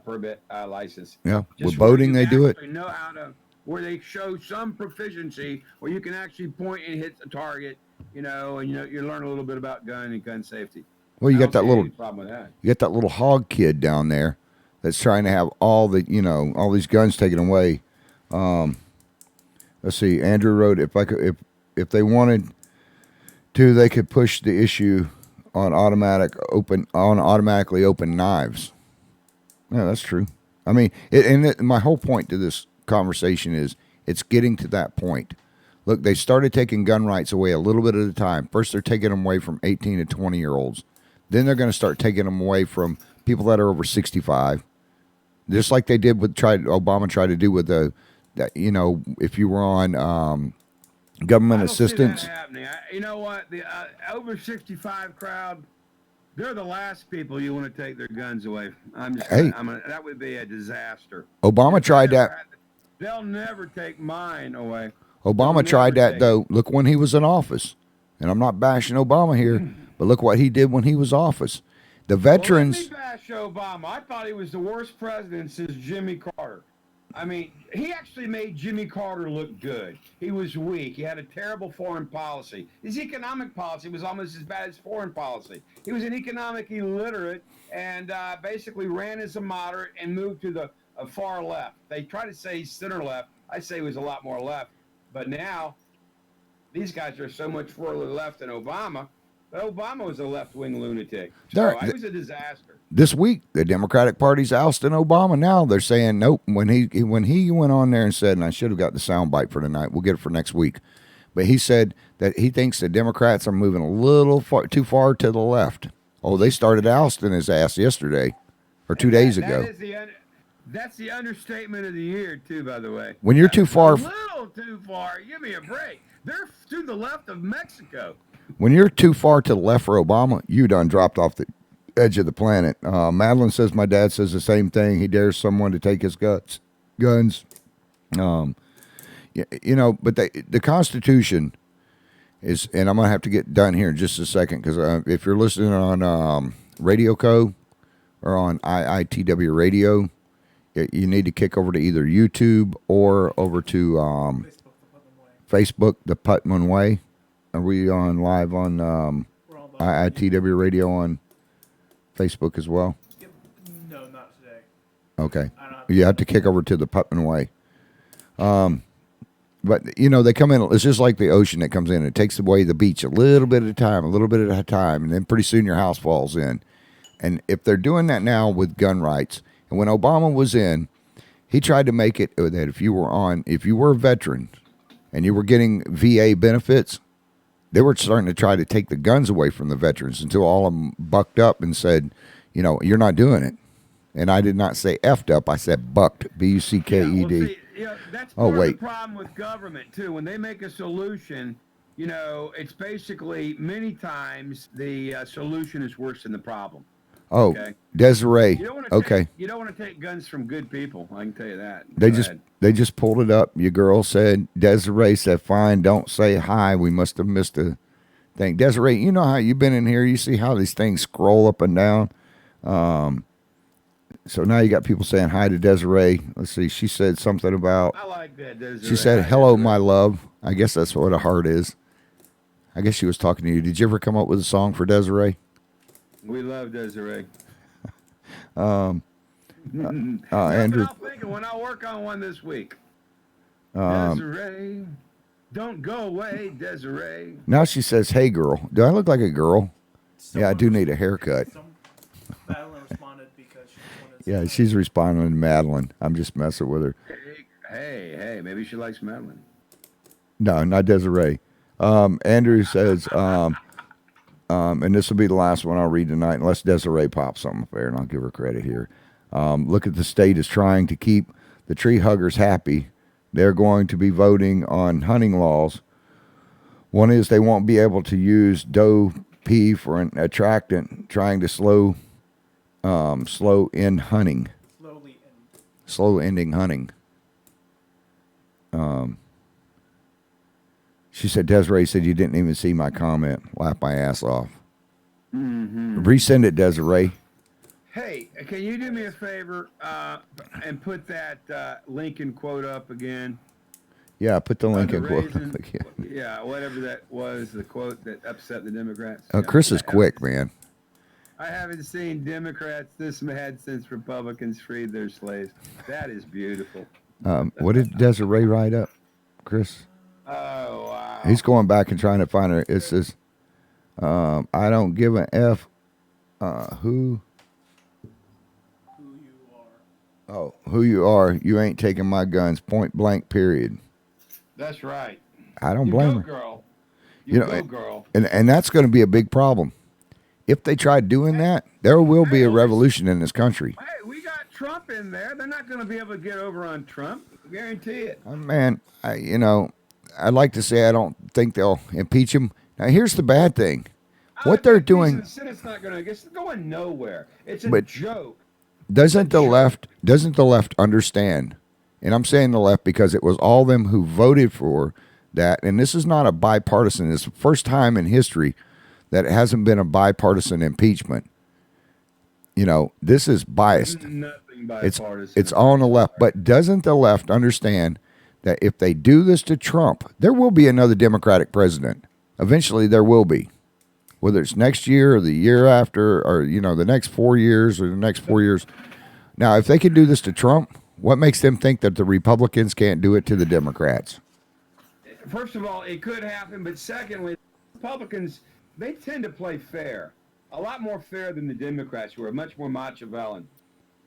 permit license? Yeah, Just with boating, they do it. Know how to, where they show some proficiency, where you can actually point and hit the target, you know, and you learn a little bit about gun and gun safety. Well, you got that little problem with that. You got that little hog kid down there that's trying to have all the, you know, all these guns taken away. Let's see. Andrew wrote, if they wanted to, they could push the issue on automatically open knives. Yeah, that's true. I mean, my whole point to this conversation is it's getting to that point. Look, they started taking gun rights away a little bit at a time. First, they're taking them away from 18 to 20-year-olds. Then they're going to start taking them away from people that are over 65, just like they did Obama tried to do with that, you know, if you were on government assistance. See that happening. You know what? The over 65 crowd, they're the last people you want to take their guns away. That would be a disaster. Obama tried that. They'll never take mine away. Obama tried that, though. Look, when he was in office, and I'm not bashing Obama here, but look what he did when he was office. The veterans. Well, let me bash Obama. I thought he was the worst president since Jimmy Carter. I mean, he actually made Jimmy Carter look good. He was weak. He had a terrible foreign policy. His economic policy was almost as bad as foreign policy. He was an economic illiterate and basically ran as a moderate and moved to the far left. They try to say center left. I say he was a lot more left. But now, these guys are so much further left than Obama. But Obama was a left-wing lunatic. So it was a disaster. This week, the Democratic Party's ousting Obama now. They're saying, nope, when he went on there and said, and I should have got the soundbite for tonight. We'll get it for next week. But he said that he thinks the Democrats are moving a little too far to the left. Oh, they started ousting his ass yesterday or 2 days ago. That's the understatement of the year, too, by the way. When you're too far. A little too far. Give me a break. They're to the left of Mexico. When you're too far to the left for Obama, you done dropped off the edge of the planet. Madeline says my dad says the same thing. He dares someone to take his guns. You know, but the Constitution is, and I'm going to have to get done here in just a second, because if you're listening on Radio Co. or on IITW Radio, you need to kick over to either YouTube or over to Facebook, the Putman Way. Are we on live on IITW Radio on Facebook as well? No, not today. Okay. You have to kick over to the Putman Way. But, you know, they come in, it's just like the ocean that comes in. It takes away the beach a little bit at a time, and then pretty soon your house falls in. And if they're doing that now with gun rights, and when Obama was in, he tried to make it that if you were a veteran and you were getting VA benefits, they were starting to try to take the guns away from the veterans until all of them bucked up and said, you know, you're not doing it. And I did not say effed up. I said bucked, B-U-C-K-E-D. That's part of the problem with government, too. When they make a solution, you know, it's basically many times the solution is worse than the problem. Oh, okay. Desiree. You don't want to take guns from good people. I can tell you that. They just pulled it up. Your girl said, Desiree said, fine, don't say hi. We must have missed a thing. Desiree, you know how you've been in here. You see how these things scroll up and down. So now you got people saying hi to Desiree. Let's see. She said something about. I like that, Desiree. She said, hello, my love. I guess that's what a heart is. I guess she was talking to you. Did you ever come up with a song for Desiree? We love Desiree. Andrew. I'm thinking when I work on one this week. Desiree. Don't go away, Desiree. Now she says, "Hey, girl." Do I look like a girl? Yeah, I do need a haircut. Madeline responded because she wanted to Yeah, say she's responding to Madeline. I'm just messing with her. Hey, maybe she likes Madeline. No, not Desiree. Andrew says, and this will be the last one I'll read tonight, unless Desiree pops something up there, and I'll give her credit here. Look at the state is trying to keep the tree huggers happy. They're going to be voting on hunting laws. One is they won't be able to use doe pee for an attractant, trying to slow end hunting. Slow ending hunting. She said, Desiree said you didn't even see my comment. Laugh my ass off. Mm-hmm. Resend it, Desiree. Hey, can you do me a favor and put that Lincoln quote up again? Yeah, put the Lincoln quote up raisin- again. Yeah, whatever that was, the quote that upset the Democrats. Chris is quick, man. I haven't seen Democrats this mad since Republicans freed their slaves. That is beautiful. What did Desiree write up, Chris? Oh, wow. He's going back and trying to find her. It says, I don't give an F who you are. Oh, who you are. You ain't taking my guns, point blank, period. That's right. I don't blame her. Girl. You know, go, girl. And that's going to be a big problem. If they try doing that, there will be a revolution in this country. Hey, we got Trump in there. They're not going to be able to get over on Trump. I guarantee it. Man, I'd like to say I don't think they'll impeach him. Now, here's the bad thing. What they're doing... The Senate's not going to... It's going nowhere. It's a joke. Doesn't the left understand? And I'm saying the left because it was all them who voted for that. And this is not a bipartisan. It's the first time in history that it hasn't been a bipartisan impeachment. This is biased. Nothing bipartisan. It's all on the left. But doesn't the left understand that if they do this to Trump, there will be another Democratic president? Eventually there will be. Whether it's next year or the year after or, the next 4 years or the next 4 years. Now, if they can do this to Trump, what makes them think that the Republicans can't do it to the Democrats? First of all, it could happen. But secondly, Republicans, they tend to play fair. A lot more fair than the Democrats, who are much more Machiavellian.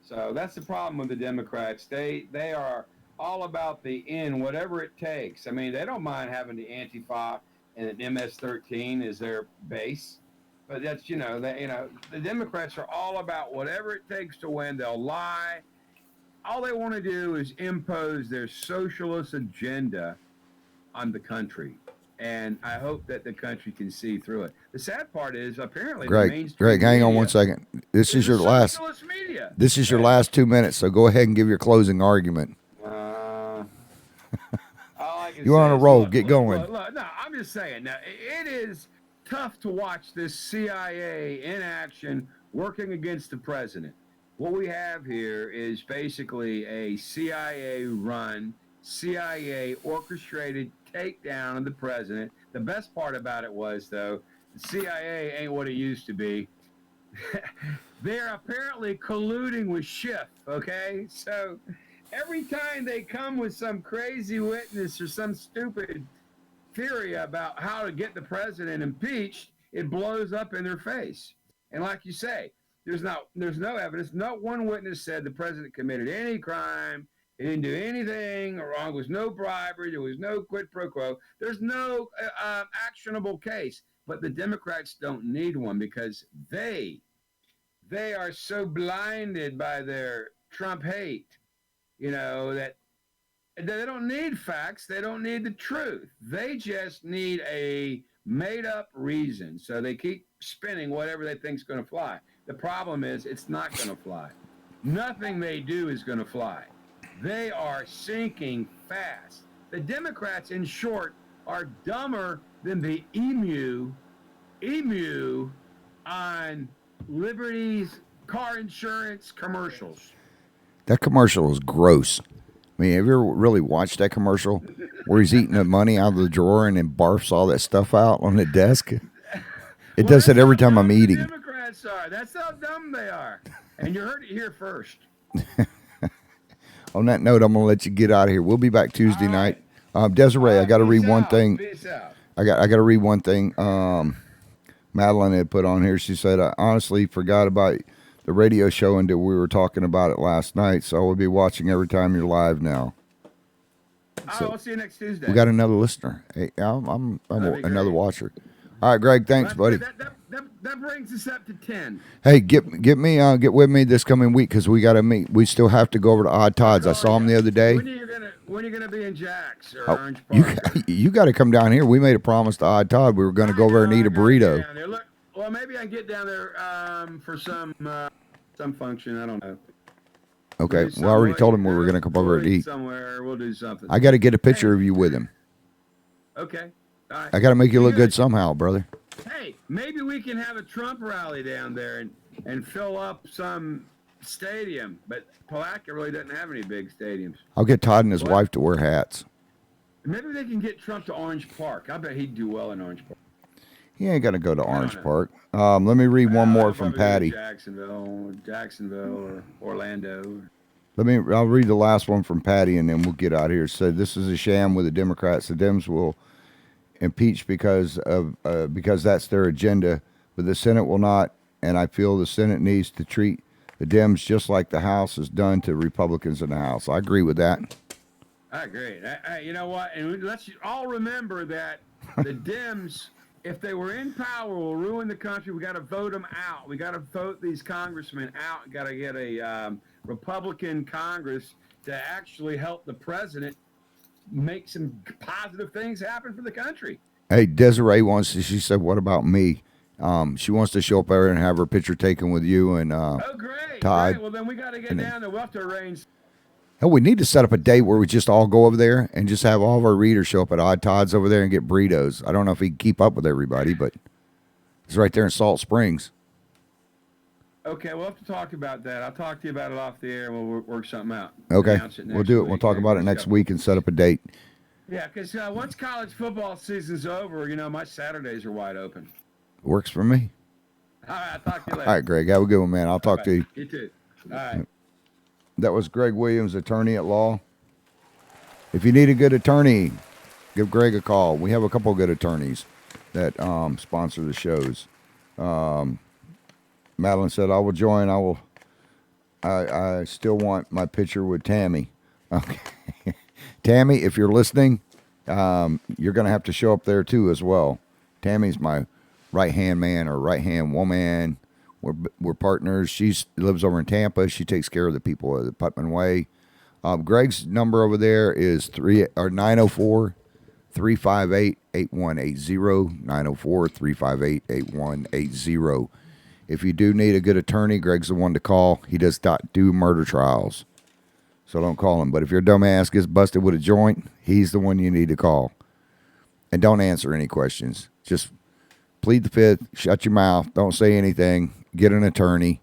So that's the problem with the Democrats. They are all about the end, whatever it takes. I mean, they don't mind having the Antifa and an MS-13 as their base. But that's, the Democrats are all about whatever it takes to win. They'll lie. All they want to do is impose their socialist agenda on the country. And I hope that the country can see through it. The sad part is, apparently, Greg, hang on one second. This is your last 2 minutes, so go ahead and give your closing argument. You're on a roll. Get going. Look, no, I'm just saying. Now, it is tough to watch this CIA in action working against the president. What we have here is basically a CIA-run, CIA-orchestrated takedown of the president. The best part about it was, though, the CIA ain't what it used to be. They're apparently colluding with Schiff, okay? So every time they come with some crazy witness or some stupid theory about how to get the president impeached, it blows up in their face. And like you say, there's no evidence. Not one witness said the president committed any crime. He didn't do anything wrong. There was no bribery. There was no quid pro quo. There's no actionable case. But the Democrats don't need one because they are so blinded by their Trump hate, that they don't need facts. They don't need the truth. They just need a made-up reason. So they keep spinning whatever they think is going to fly. The problem is it's not going to fly. Nothing they do is going to fly. They are sinking fast. The Democrats, in short, are dumber than the emu on Liberty's car insurance commercials. That commercial is gross. I mean, have you ever really watched that commercial where he's eating the money out of the drawer and then barfs all that stuff out on the desk? It does that every time I'm eating. The Democrats are. That's how dumb they are. And you heard it here first. On that note, I'm going to let you get out of here. We'll be back Tuesday night. Desiree, I got to read Peace one out. thing. Peace out. I got to read one thing. Madeline had put on here. She said, I honestly forgot about the radio show until we were talking about it last night, so I will be watching every time you're live now. I'll see you next Tuesday. We got another listener. Hey, I'm That'd be another great. watcher. All right, Greg, thanks, buddy. That brings us up to 10. Hey, get with me this coming week because we got to meet. We still have to go over to Odd Todd's. I saw him the other day. When are you gonna be in Jack's or Orange Park? You got to come down here. We made a promise to Odd Todd. We were going to go over and eat a burrito. Look, well, maybe I can get down there for some function. I don't know. Okay. Well, I already told him we were going to come over and eat. Somewhere, we'll do something. I got to get a picture of you with him. Okay. All right. I got to make you look good somehow, brother. Hey, maybe we can have a Trump rally down there and fill up some stadium. But Palatka really doesn't have any big stadiums. I'll get Todd and his wife to wear hats. Maybe they can get Trump to Orange Park. I bet he'd do well in Orange Park. He ain't got to go to Orange Park. Let me read one more from Patty. Jacksonville or Orlando. I'll read the last one from Patty, and then we'll get out of here. It said, this is a sham with the Democrats. The Dems will impeach because that's their agenda, but the Senate will not, and I feel the Senate needs to treat the Dems just like the House has done to Republicans in the House. I agree with that. I agree. You know what? And let's all remember that the Dems, if they were in power, will ruin the country. We got to vote them out. We got to vote these congressmen out. Got to get a Republican Congress to actually help the president make some positive things happen for the country. Hey, Desiree she said, what about me? She wants to show up there and have her picture taken with you and Great. Todd. Great. Well, then we got to get down there. We'll have to arrange. Hell, we need to set up a date where we just all go over there and just have all of our readers show up at Odd Todd's over there and get burritos. I don't know if he can keep up with everybody, but it's right there in Salt Springs. Okay, we'll have to talk about that. I'll talk to you about it off the air, and we'll work something out. Okay, we'll do it. We'll talk about it next week and set up a date. Yeah, because once college football season's over, my Saturdays are wide open. Works for me. All right, I'll talk to you later. All right, Greg, have a good one, man. I'll talk to you. You too. All right. That was Greg Williams, attorney at law. If you need a good attorney, give Greg a call. We have a couple of good attorneys that sponsor the shows. Madeline said, I will join. I still want my picture with Tammy. Okay. Tammy, if you're listening, you're going to have to show up there too as well. Tammy's my right-hand man or right-hand woman. We're partners. She lives over in Tampa. She takes care of the people of the Putman Way. Greg's number over there is 904-358-8180. 904-358-8180. If you do need a good attorney, Greg's the one to call. He does not do murder trials, so don't call him. But if your dumbass gets busted with a joint, he's the one you need to call. And don't answer any questions. Just plead the fifth, shut your mouth, don't say anything, get an attorney,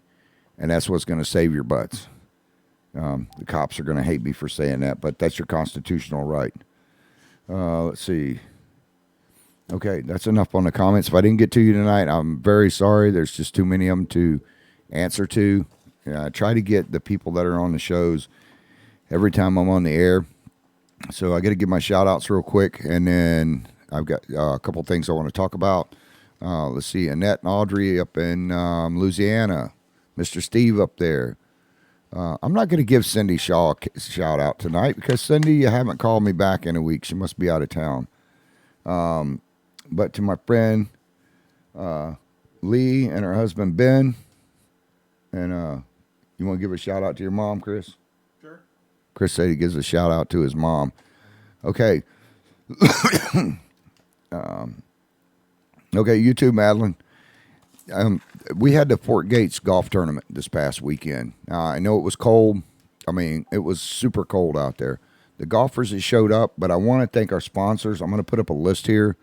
and that's what's going to save your butts. The cops are going to hate me for saying that, but that's your constitutional right. Let's see. Okay, that's enough on the comments. If I didn't get to you tonight, I'm very sorry. There's just too many of them to answer to. I try to get the people that are on the shows every time I'm on the air. So I got to give my shout-outs real quick, and then I've got a couple things I want to talk about. Let's see, Annette and Audrey up in Louisiana. Mr. Steve up there. I'm not going to give Cindy Shaw a shout-out tonight because Cindy, you haven't called me back in a week. She must be out of town. But to my friend Lee and her husband Ben, and you want to give a shout-out to your mom, Chris? Sure. Chris said he gives a shout-out to his mom. Okay. Okay, you too, Madeline. We had the Fort Gates golf tournament this past weekend. I know it was cold. I mean, it was super cold out there. The golfers that showed up, but I want to thank our sponsors. I'm going to put up a list here.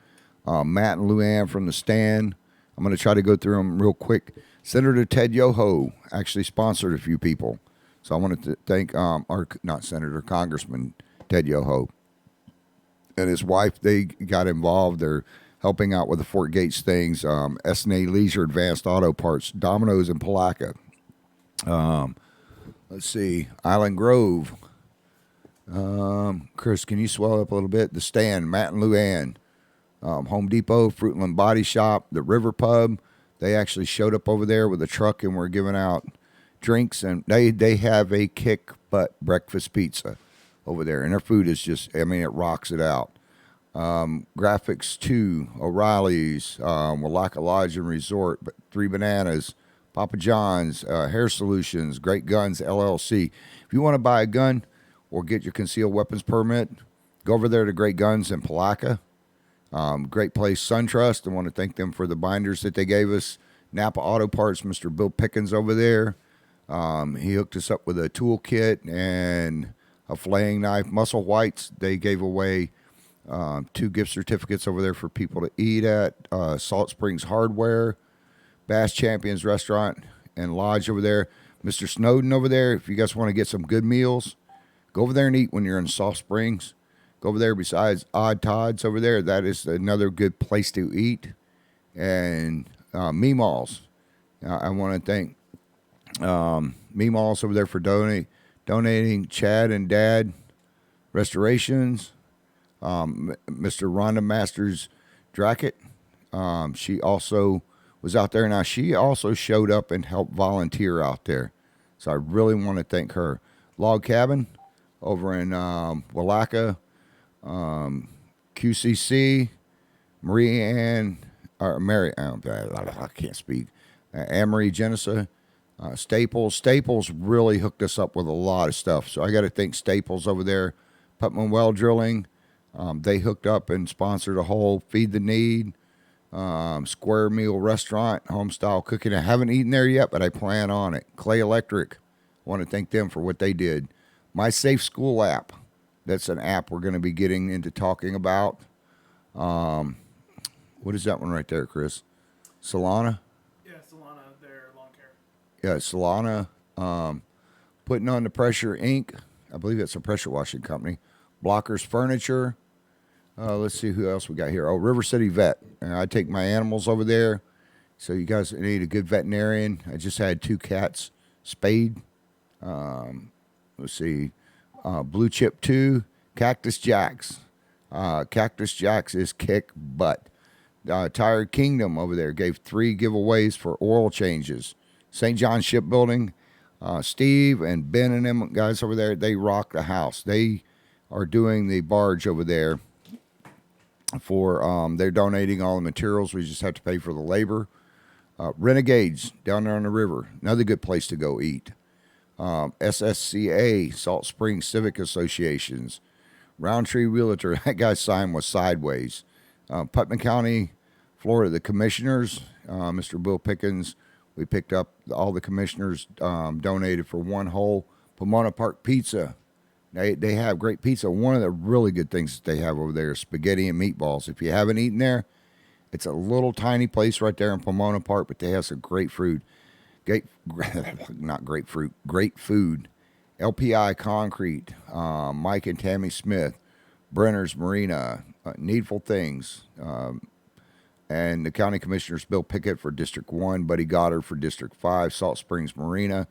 Matt and Luann from the stand. I'm going to try to go through them real quick. Senator Ted Yoho actually sponsored a few people. So I wanted to thank, Congressman Ted Yoho and his wife. They got involved. They're helping out with the Fort Gates things. S&A Leisure Advanced Auto Parts, Domino's in Palatka. Let's see, Island Grove. Chris, can you swell up a little bit? The Stand, Matt and Luann, Home Depot, Fruitland Body Shop, the River Pub. They actually showed up over there with a truck and were giving out drinks. And they have a kick butt breakfast pizza over there. And their food is just, I mean, it rocks it out. Graphics 2, O'Reilly's, Walaka Lodge and Resort, Three Bananas, Papa John's, Hair Solutions, Great Guns LLC. If you want to buy a gun or get your concealed weapons permit, go over there to Great Guns in Palaca. Great place, SunTrust. I want to thank them for the binders that they gave us. Napa Auto Parts, Mr. Bill Pickens over there. He hooked us up with a toolkit and a filleting knife. Muscle Whites, they gave away 2 gift certificates over there for people to eat at. Salt Springs Hardware, Bass Champions Restaurant and Lodge over there. Mr. Snowden over there, if you guys want to get some good meals, go over there and eat when you're in Salt Springs. Go over there besides Odd Todd's over there. That is another good place to eat. And Meemaw's. I want to thank Meemaw's over there for donating Chad and Dad Restorations. Mr. Rhonda Masters Drackett. She also was out there. Now, she also showed up and helped volunteer out there. So I really want to thank her. Log Cabin over in Walaka. QCC, Mary, I can't speak. Anne-Marie Genessa, Staples. Staples really hooked us up with a lot of stuff. So I got to thank Staples over there. Putman Well Drilling. They hooked up and sponsored a whole Feed the Need, Square Meal Restaurant, Homestyle Cooking. I haven't eaten there yet, but I plan on it. Clay Electric. I want to thank them for what they did. My Safe School app. That's an app we're going to be getting into talking about. What is that one right there, Chris? Solana? Yeah, Solana, their lawn care. Yeah, Solana. Putting on the Pressure Inc. I believe it's a pressure washing company. Blockers Furniture. Let's see who else we got here. Oh, River City Vet. I take my animals over there. So you guys need a good veterinarian. I just had 2 cats spayed. Let's see. Blue Chip 2, Cactus Jacks. Cactus Jacks is kick butt. Tire Kingdom over there gave 3 giveaways for oil changes. St. John Shipbuilding, Steve and Ben and them guys over there, they rock the house. They are doing the barge over there for, they're donating all the materials. We just have to pay for the labor. Renegades down there on the river, another good place to go eat. SSCA, Salt Springs Civic Associations, Roundtree Realtor, that guy's sign was sideways. Putnam County, Florida, the commissioners, Mr. Bill Pickens, we picked up all the commissioners donated for one whole Pomona Park pizza. They have great pizza. One of the really good things that they have over there is spaghetti and meatballs. If you haven't eaten there, it's a little tiny place right there in Pomona Park, but they have some great food. Great food. LPI Concrete, Mike and Tammy Smith, Brenner's Marina, Needful Things, and the County Commissioners, Bill Pickett for District 1, Buddy Goddard for District 5, Salt Springs Marina,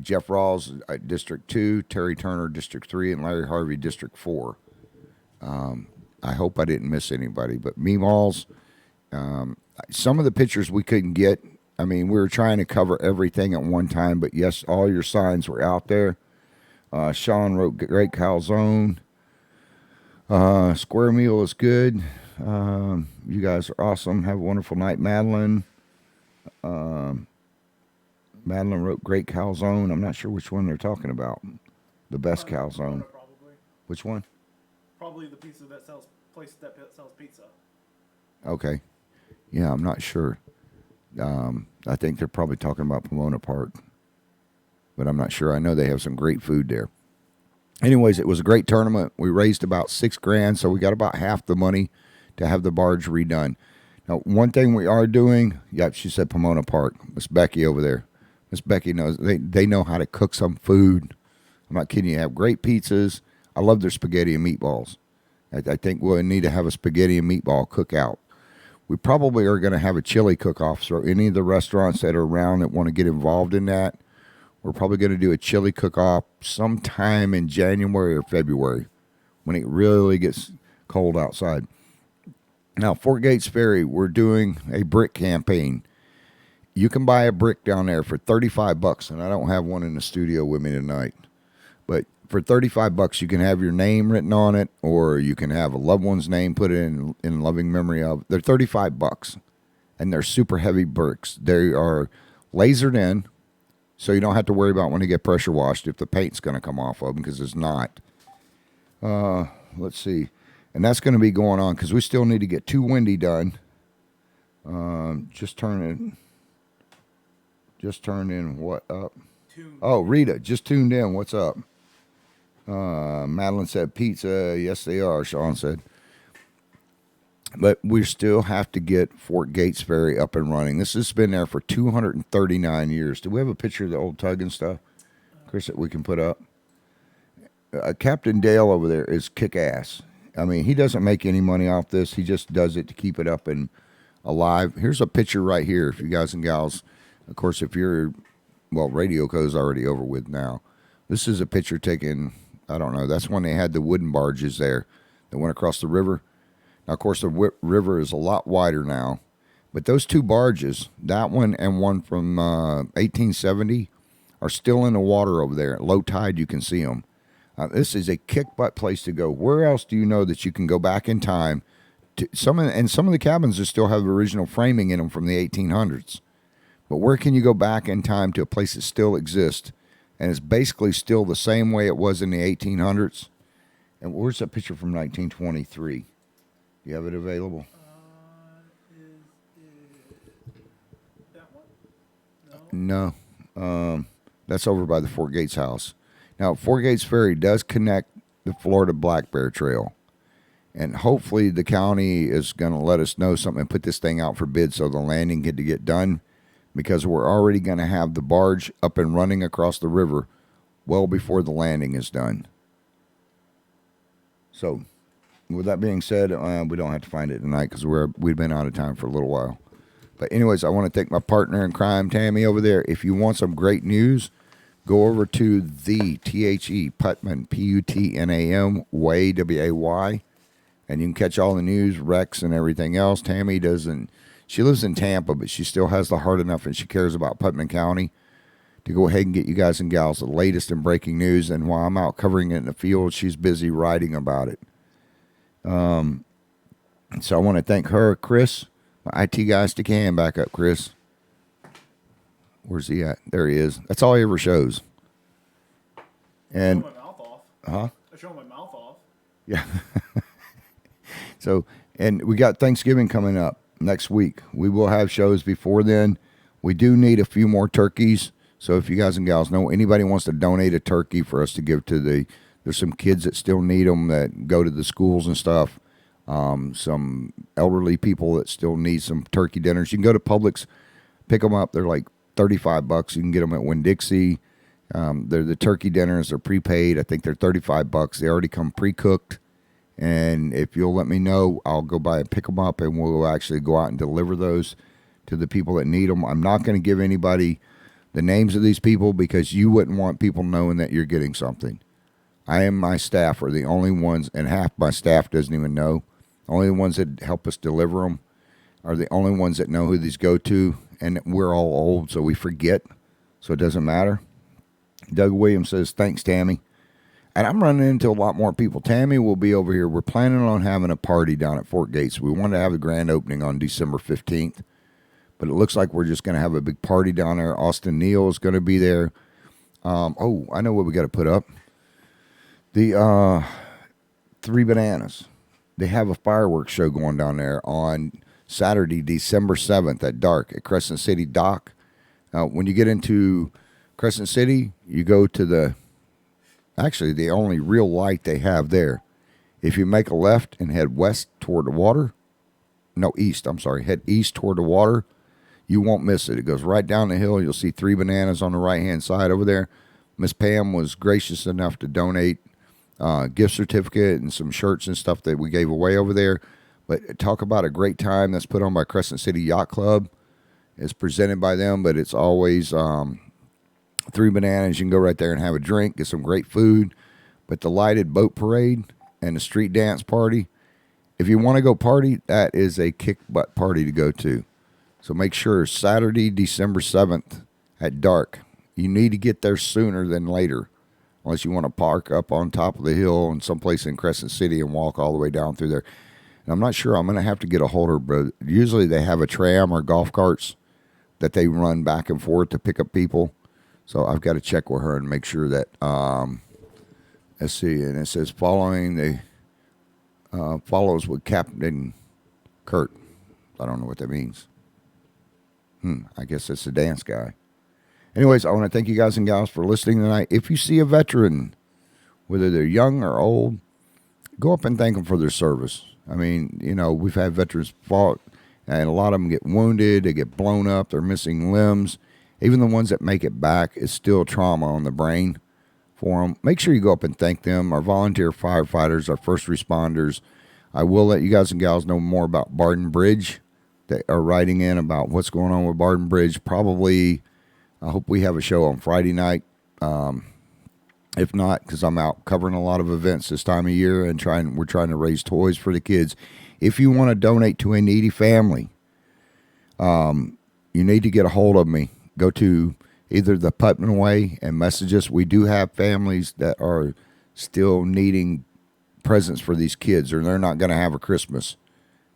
Jeff Rawls, District 2, Terry Turner, District 3, and Larry Harvey, District 4. I hope I didn't miss anybody, but Meemaw's, some of the pictures we couldn't get. I mean, we were trying to cover everything at one time, but yes, all your signs were out there. Sean wrote Great Calzone. Square Meal is good. You guys are awesome. Have a wonderful night, Madeline. Madeline wrote Great Calzone. I'm not sure which one they're talking about. The best calzone. Probably. Which one? Probably the pizza that sells place that sells pizza. Okay. Yeah, I'm not sure. I think they're probably talking about Pomona Park, but I'm not sure. I know they have some great food there. Anyways, it was a great tournament. We raised about $6,000, so we got about half the money to have the barge redone. Now, one thing we are doing, she said Pomona Park. Miss Becky over there. Miss Becky knows, they know how to cook some food. I'm not kidding you. They have great pizzas. I love their spaghetti and meatballs. I think we'll need to have a spaghetti and meatball cookout. We probably are going to have a chili cook-off, so any of the restaurants that are around that want to get involved in that, We're probably going to do a chili cook-off sometime in January or February when it really gets cold outside. Now, Fort Gates Ferry, we're doing a brick campaign. You can buy a brick down there for $35, and I don't have one in the studio with me tonight. But for $35, you can have your name written on it, or you can have a loved one's name put in loving memory of. They're $35, and they're super heavy bricks. They are lasered in, so you don't have to worry about when they get pressure washed if the paint's going to come off of them, because it's not. Let's see. And that's going to be going on, because we still need to get 2 windy done. Just turn in what up? Oh, Rita, just tuned in. What's up? Madeline said pizza. Yes, they are, Sean said. But we still have to get Fort Gates Ferry up and running. This has been there for 239 years. Do we have a picture of the old tug and stuff, Chris, that we can put up? Captain Dale over there is kick-ass. I mean, he doesn't make any money off this. He just does it to keep it up and alive. Here's a picture right here, if you guys and gals. Of course, if you're, well, Radio Co's already over with now. This is a picture taken, I don't know, that's when they had the wooden barges there that went across the river. Now, of course, the river is a lot wider now. But those 2 barges, that one and one from 1870, are still in the water over there. At low tide, you can see them. This is a kick-butt place to go. Where else do you know that you can go back in time? Some of the cabins that still have original framing in them from the 1800s. But where can you go back in time to a place that still exists and is basically still the same way it was in the 1800s? And where's that picture from 1923? Do you have it available? That one? No. That's over by the Fort Gates house. Now, Fort Gates Ferry does connect the Florida Black Bear Trail. And hopefully the county is going to let us know something and put this thing out for bid so the landing can get done, because we're already going to have the barge up and running across the river well before the landing is done. So, with that being said, we don't have to find it tonight because we've been out of time for a little while. But anyways, I want to thank my partner in crime, Tammy, over there. If you want some great news, go over to the THE Putman, PUTNAM, Way, WAY, and you can catch all the news, wrecks, and everything else. Tammy doesn't. She lives in Tampa, but she still has the heart enough, and she cares about Putman County to go ahead and get you guys and gals the latest and breaking news. And while I'm out covering it in the field, she's busy writing about it. So I want to thank her, Chris, my IT guy. Stick your hand back up, Chris. Where's he at? There he is. That's all he ever shows. And I show my mouth off. Huh? I show my mouth off. Yeah. So, and we got Thanksgiving coming up next week. We will have shows before then. We do need a few more turkeys. So if you guys and gals know anybody wants to donate a turkey for us to give to there's some kids that still need them that go to the schools and stuff. Some elderly people that still need some turkey dinners. You can go to Publix, pick them up. They're like $35. You can get them at Winn-Dixie. They're the turkey dinners. They're prepaid. I think they're $35. They already come pre-cooked. And if you'll let me know, I'll go by and pick them up, and we'll actually go out and deliver those to the people that need them. I'm not going to give anybody the names of these people because you wouldn't want people knowing that you're getting something. I and my staff are the only ones, and half my staff doesn't even know. Only the ones that help us deliver them are the only ones that know who these go to, and we're all old, so we forget, so it doesn't matter. Doug Williams says, thanks, Tammy. And I'm running into a lot more people. Tammy will be over here. We're planning on having a party down at Fort Gates. We want to have a grand opening on December 15th, but it looks like we're just going to have a big party down there. Austin Neal is going to be there. I know what we got to put up. The Three Bananas. They have a fireworks show going down there on Saturday, December 7th at dark at Crescent City Dock. When you get into Crescent City, you go to the only real light they have there. If you make a left and head west toward the water, head east toward the water, you won't miss it. It goes right down the hill. You'll see Three Bananas on the right-hand side over there. Miss Pam was gracious enough to donate gift certificate and some shirts and stuff that we gave away over there. But talk about a great time that's put on by Crescent City Yacht Club. It's presented by them, but it's always 3 Bananas, you can go right there and have a drink, get some great food. But the lighted boat parade and the street dance party, if you want to go party, that is a kick butt party to go to. So make sure Saturday, December 7th at dark. You need to get there sooner than later, unless you want to park up on top of the hill in someplace in Crescent City and walk all the way down through there. And I'm not sure. I'm going to have to get a hold of her, but usually they have a tram or golf carts that they run back and forth to pick up people. So I've got to check with her and make sure that, let's see, and it says following the, follows with Captain Kurt. I don't know what that means. I guess it's the dance guy. Anyways, I want to thank you guys and gals for listening tonight. If you see a veteran, whether they're young or old, go up and thank them for their service. I mean, you know, we've had veterans fought, and a lot of them get wounded, they get blown up, they're missing limbs. Even the ones that make it back, it's still trauma on the brain for them. Make sure you go up and thank them. Our volunteer firefighters, our first responders. I will let you guys and gals know more about Barden Bridge. They are writing in about what's going on with Barden Bridge. Probably, I hope we have a show on Friday night. If not, because I'm out covering a lot of events this time of year and we're trying to raise toys for the kids. If you want to donate to a needy family, you need to get a hold of me. Go to either the Putman Way and message us. We do have families that are still needing presents for these kids, or they're not going to have a Christmas.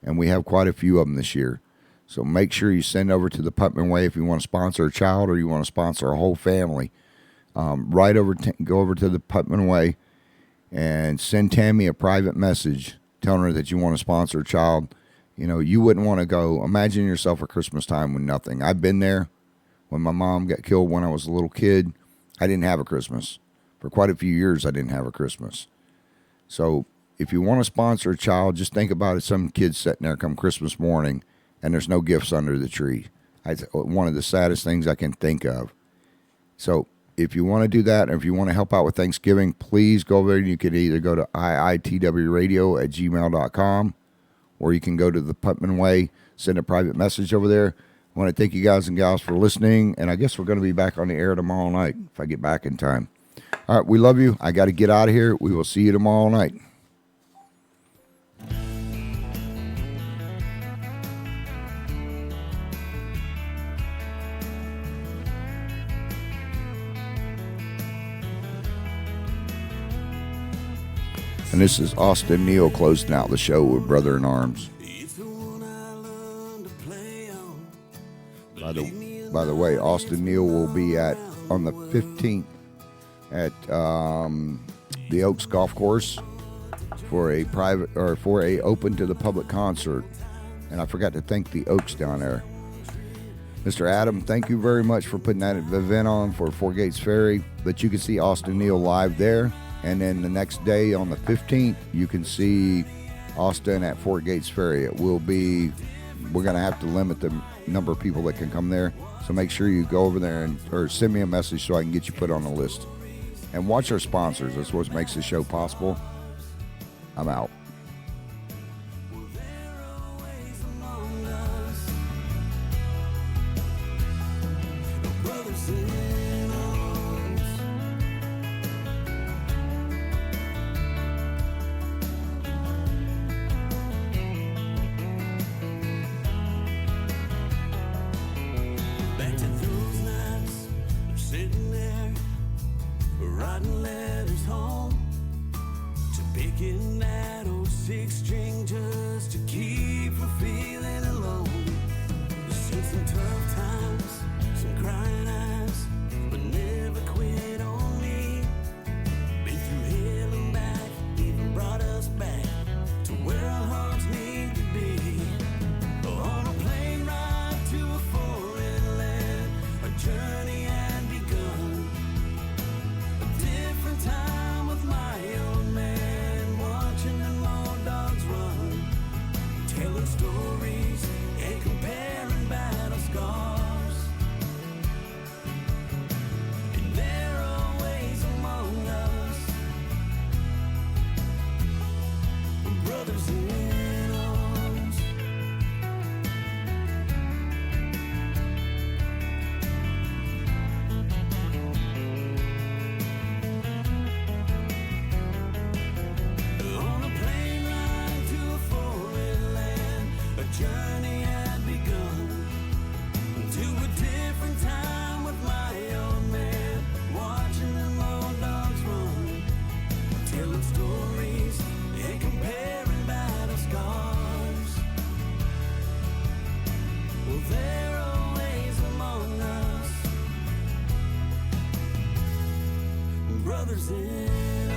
And we have quite a few of them this year. So make sure you send over to the Putman Way if you want to sponsor a child or you want to sponsor a whole family. Go over to the Putman Way and send Tammy a private message telling her that you want to sponsor a child. You know, you wouldn't want to go. Imagine yourself at Christmas time with nothing. I've been there. When my mom got killed when I was a little kid, I didn't have a Christmas. For quite a few years, I didn't have a Christmas. So if you want to sponsor a child, just think about it. Some kid's sitting there come Christmas morning, and there's no gifts under the tree. One of the saddest things I can think of. So if you want to do that, or if you want to help out with Thanksgiving, please go over there. You can either go to IITW Radio at gmail.com, or you can go to the Putman Way, send a private message over there. I want to thank you guys and gals for listening, and I guess we're going to be back on the air tomorrow night if I get back in time. All right, we love you. I got to get out of here. We will see you tomorrow night. And this is Austin Neal closing out the show with Brother in Arms. By the way, Austin Neal will be on the 15th at the Oaks Golf Course for a open to the public concert. And I forgot to thank the Oaks down there. Mr. Adam, thank you very much for putting that event on for Four Gates Ferry. But you can see Austin Neal live there. And then the next day on the 15th, you can see Austin at Fort Gates Ferry. We're going to have to limit the number of people that can come there. So make sure you go over there or send me a message so I can get you put on the list. And watch our sponsors. That's what makes the show possible. I'm out. Writing letters home to picking that old 6-string just to keep from feeling alone. Seen some tough times, some crying eyes, but never quit on me. Been through hell and back, even brought us back to where our hearts need to be. On a plane ride to a foreign land, a journey had begun. Different time with my old man, watching the old dogs journey had begun to a different time with my old man, watching them old dogs run, telling stories and comparing battle scars. Well, they're always among us, brothers in